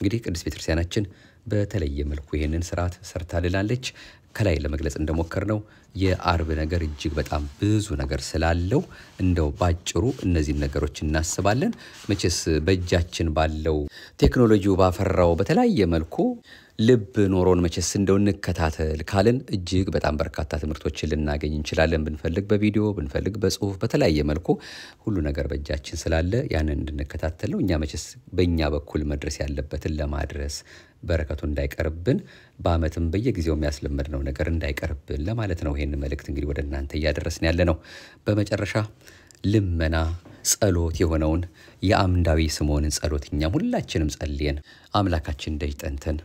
እንግዲህ ቅድስት ቤተክርስቲያናችን በተለየ መልኩ ይሄንን ስርዓት ሰርታልናለች። ከላይ ለመግለጽ እንደሞከርነው የአርብ ነገር እጅግ በጣም ብዙ ነገር ስላለው እንደው ባጭሩ እነዚህን ነገሮች እናስባለን። መቼስ በእጃችን ባለው ቴክኖሎጂው ባፈራው በተለያየ መልኩ ልብ ኖሮን መቼስ እንደው እንከታተል ካልን እጅግ በጣም በርካታ ትምህርቶችን ልናገኝ እንችላለን። ብንፈልግ በቪዲዮ ብንፈልግ በጽሁፍ በተለያየ መልኩ ሁሉ ነገር በእጃችን ስላለ ያንን እንድንከታተል ነው። እኛ መቼስ በእኛ በኩል መድረስ ያለበትን ለማድረስ በረከቱ እንዳይቀርብን በአመትም በየጊዜው የሚያስለምድነው ነገር እንዳይቀርብን ለማለት ነው። ይሄን መልእክት እንግዲህ ወደ እናንተ እያደረስን ያለ ነው። በመጨረሻ ልመና ጸሎት የሆነውን የአምዳዊ ስምዖንን ጸሎት እኛም ሁላችንም ጸልየን አምላካችን ደጅ ጠንተን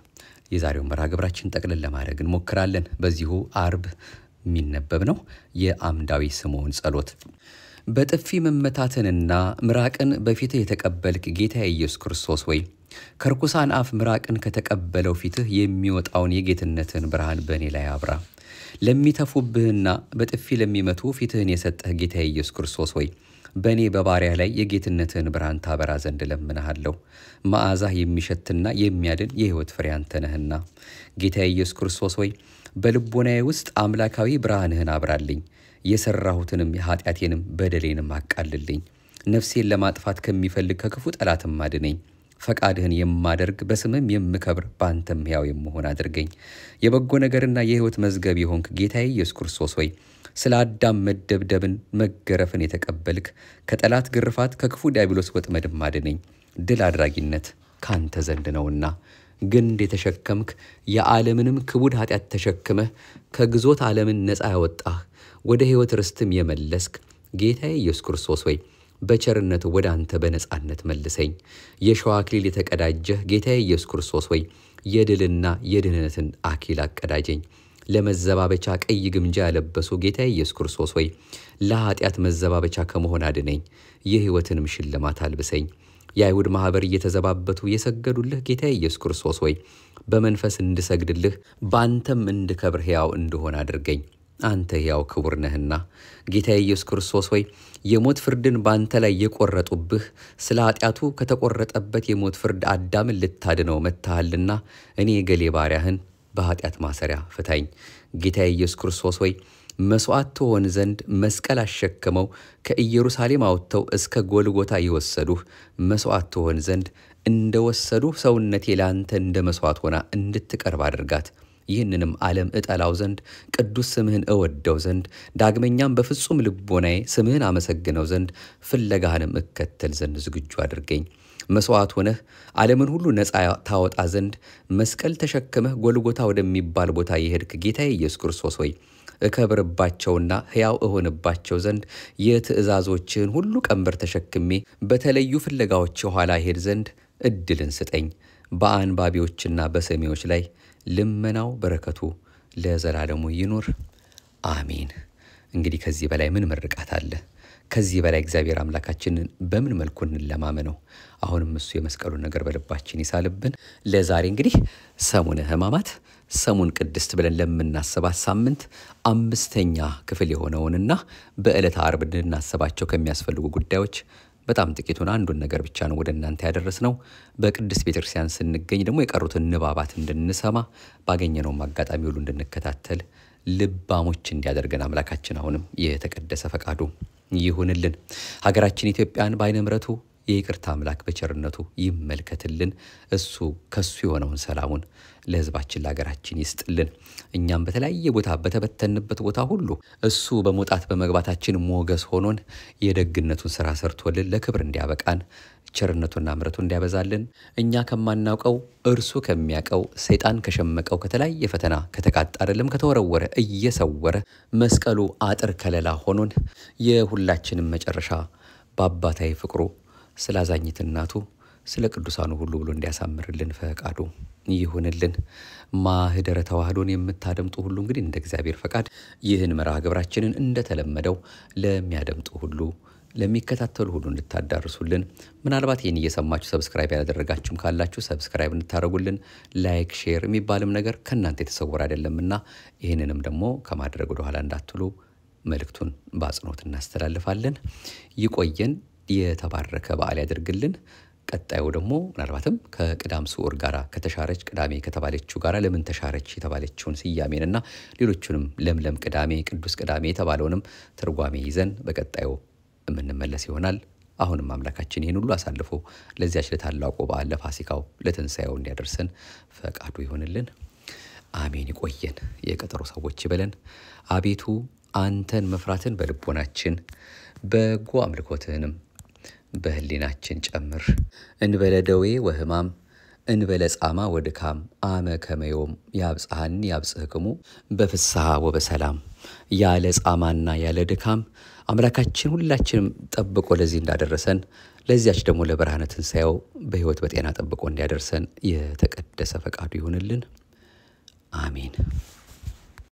የዛሬው መርሃ ግብራችን ጠቅልል ለማድረግ እንሞክራለን። በዚሁ አርብ የሚነበብ ነው የአምዳዊ ስምዖን ጸሎት። በጥፊ መመታትንና ምራቅን በፊትህ የተቀበልክ ጌታ ኢየሱስ ክርስቶስ ወይ ከርኩሳን አፍ ምራቅን ከተቀበለው ፊትህ የሚወጣውን የጌትነትን ብርሃን በእኔ ላይ አብራ። ለሚተፉብህና በጥፊ ለሚመቱ ፊትህን የሰጠህ ጌታ ኢየሱስ ክርስቶስ ወይ በእኔ በባሪያ ላይ የጌትነትን ብርሃን ታበራ ዘንድ ለምንሃለሁ። መዓዛህ የሚሸትና የሚያድን የሕይወት ፍሬ አንተ ነህና ጌታ ኢየሱስ ክርስቶስ ወይ በልቦናዬ ውስጥ አምላካዊ ብርሃንህን አብራልኝ። የሰራሁትንም የኃጢአቴንም በደሌንም አቃልልኝ። ነፍሴን ለማጥፋት ከሚፈልግ ከክፉ ጠላትም አድነኝ። ፈቃድህን የማደርግ በስምም የምከብር በአንተም ሕያው የምሆን አድርገኝ። የበጎ ነገርና የሕይወት መዝገብ የሆንክ ጌታዬ ኢየሱስ ክርስቶስ ወይ ስለ አዳም መደብደብን መገረፍን የተቀበልክ ከጠላት ግርፋት ከክፉ ዲያብሎስ ወጥመድም አድነኝ። ድል አድራጊነት ካንተ ዘንድ ነውና ግንድ የተሸከምክ የዓለምንም ክቡድ ኃጢአት ተሸክመህ ከግዞት ዓለምን ነፃ ያወጣህ ወደ ሕይወት ርስትም የመለስክ ጌታዬ ኢየሱስ ክርስቶስ ወይ በቸርነት ወደ አንተ በነጻነት መልሰኝ። የሸዋ አክሊል የተቀዳጀህ ጌታዬ ኢየሱስ ክርስቶስ ወይ የድልና የድህነትን አክሊል አቀዳጀኝ። ለመዘባበቻ ቀይ ግምጃ ያለበሱ ጌታዬ ኢየሱስ ክርስቶስ ወይ ለኃጢአት መዘባበቻ ከመሆን አድነኝ። የሕይወትንም ሽልማት አልብሰኝ። የአይሁድ ማህበር እየተዘባበቱ የሰገዱልህ ጌታዬ ኢየሱስ ክርስቶስ ወይ በመንፈስ እንድሰግድልህ ባንተም እንድከብር ሕያው እንድሆን አድርገኝ። አንተ ሕያው ክቡር ነህና ጌታ ኢየሱስ ክርስቶስ ሆይ የሞት ፍርድን ባንተ ላይ የቆረጡብህ ስለ ኃጢአቱ ከተቆረጠበት የሞት ፍርድ አዳምን ልታድነው መጥተሃልና እኔ ገሌ ባሪያህን በኃጢአት ማሰሪያ ፍታኝ። ጌታ ኢየሱስ ክርስቶስ ሆይ መስዋዕት ትሆን ዘንድ መስቀል አሸክመው ከኢየሩሳሌም አውጥተው እስከ ጎልጎታ የወሰዱህ መስዋዕት ትሆን ዘንድ እንደወሰዱህ ሰውነቴ ለአንተ እንደ መስዋዕት ሆና እንድትቀርብ አድርጋት። ይህንንም ዓለም እጠላው ዘንድ ቅዱስ ስምህን እወደው ዘንድ ዳግመኛም በፍጹም ልቦናዬ ስምህን አመሰግነው ዘንድ ፍለጋህንም እከተል ዘንድ ዝግጁ አድርገኝ። መስዋዕት ሆነህ ዓለምን ሁሉ ነፃ ታወጣ ዘንድ መስቀል ተሸክመህ ጎልጎታ ወደሚባል ቦታ የሄድክ ጌታዬ ኢየሱስ ክርስቶስ ሆይ እከብርባቸውና ሕያው እሆንባቸው ዘንድ የትእዛዞችህን ሁሉ ቀንበር ተሸክሜ በተለዩ ፍለጋዎች ኋላ ሄድ ዘንድ እድልን ስጠኝ። በአንባቢዎችና በሰሚዎች ላይ ልመናው በረከቱ ለዘላለሙ ይኑር አሜን። እንግዲህ ከዚህ በላይ ምን ምርቃት አለ? ከዚህ በላይ እግዚአብሔር አምላካችንን በምን መልኩ እንለማመነው? አሁንም እሱ የመስቀሉን ነገር በልባችን ይሳልብን። ለዛሬ እንግዲህ ሰሙነ ሕማማት ሰሙን ቅድስት ብለን ለምናስባት ሳምንት 5ኛ ክፍል የሆነውንና በዕለተ ዓርብ እንድናስባቸው ከሚያስፈልጉ ጉዳዮች በጣም ጥቂቱን አንዱን ነገር ብቻ ነው ወደ እናንተ ያደረስነው። በቅድስት ቤተክርስቲያን ስንገኝ ደግሞ የቀሩትን ንባባት እንድንሰማ ባገኘነው አጋጣሚ ሁሉ እንድንከታተል ልባሞች እንዲያደርገን አምላካችን አሁንም የተቀደሰ ፈቃዱ ይሁንልን። ሀገራችን ኢትዮጵያን በዓይነ ምሕረቱ የይቅርታ አምላክ በቸርነቱ ይመልከትልን። እሱ ከሱ የሆነውን ሰላሙን ለሕዝባችን ለሀገራችን ይስጥልን። እኛም በተለያየ ቦታ በተበተንበት ቦታ ሁሉ እሱ በመውጣት በመግባታችን ሞገስ ሆኖን የደግነቱን ሥራ ሰርቶልን ለክብር እንዲያበቃን ቸርነቱና ምሕረቱ እንዲያበዛልን እኛ ከማናውቀው እርሱ ከሚያውቀው ሰይጣን ከሸመቀው ከተለያየ ፈተና ከተቃጣ አይደለም ከተወረወረ እየሰወረ መስቀሉ አጥር ከለላ ሆኖን የሁላችንም መጨረሻ በአባታዊ ፍቅሩ ስላዛኝት እናቱ ስለ ቅዱሳኑ ሁሉ ብሎ እንዲያሳምርልን ፈቃዱ ይሁንልን። ማህደረ ተዋህዶን የምታደምጡ ሁሉ እንግዲህ እንደ እግዚአብሔር ፈቃድ ይህን መርሃ ግብራችንን እንደተለመደው ለሚያደምጡ ሁሉ ለሚከታተሉ ሁሉ እንድታዳርሱልን፣ ምናልባት ይህን እየሰማችሁ ሰብስክራይብ ያላደረጋችሁም ካላችሁ ሰብስክራይብ እንድታደርጉልን፣ ላይክ ሼር የሚባልም ነገር ከእናንተ የተሰወረ አይደለምና ይህንንም ደግሞ ከማድረግ ወደ ኋላ እንዳትሉ መልእክቱን በአጽንኦት እናስተላልፋለን። ይቆየን። የተባረከ በዓል ያደርግልን። ቀጣዩ ደግሞ ምናልባትም ከቅዳም ስዑር ጋራ ከተሻረች ቅዳሜ ከተባለችው ጋራ ለምን ተሻረች የተባለችውን ስያሜንና ሌሎቹንም ለምለም ቅዳሜ ቅዱስ ቅዳሜ የተባለውንም ትርጓሜ ይዘን በቀጣዩ የምንመለስ ይሆናል። አሁንም አምላካችን ይህን ሁሉ አሳልፎ ለዚያች ለታላቁ በዓል ለፋሲካው ለትንሣኤው እንዲያደርሰን ፈቃዱ ይሆንልን አሜን። ይቆየን። የቀጠሮ ሰዎች ይበለን። አቤቱ አንተን መፍራትን በልቦናችን በጎ አምልኮትህንም በህሊናችን ጨምር። እንበለ ደዌ ወህማም እንበለ ጻማ ወድካም አመ ከመዮም ያብጽሐኒ ያብጽሕክሙ በፍስሐ ወበሰላም። ያለ ጻማና ያለ ድካም አምላካችን ሁላችንም ጠብቆ ለዚህ እንዳደረሰን ለዚያች ደግሞ ለብርሃነ ትንሣኤው በሕይወት በጤና ጠብቆ እንዲያደርሰን የተቀደሰ ፈቃዱ ይሁንልን አሜን።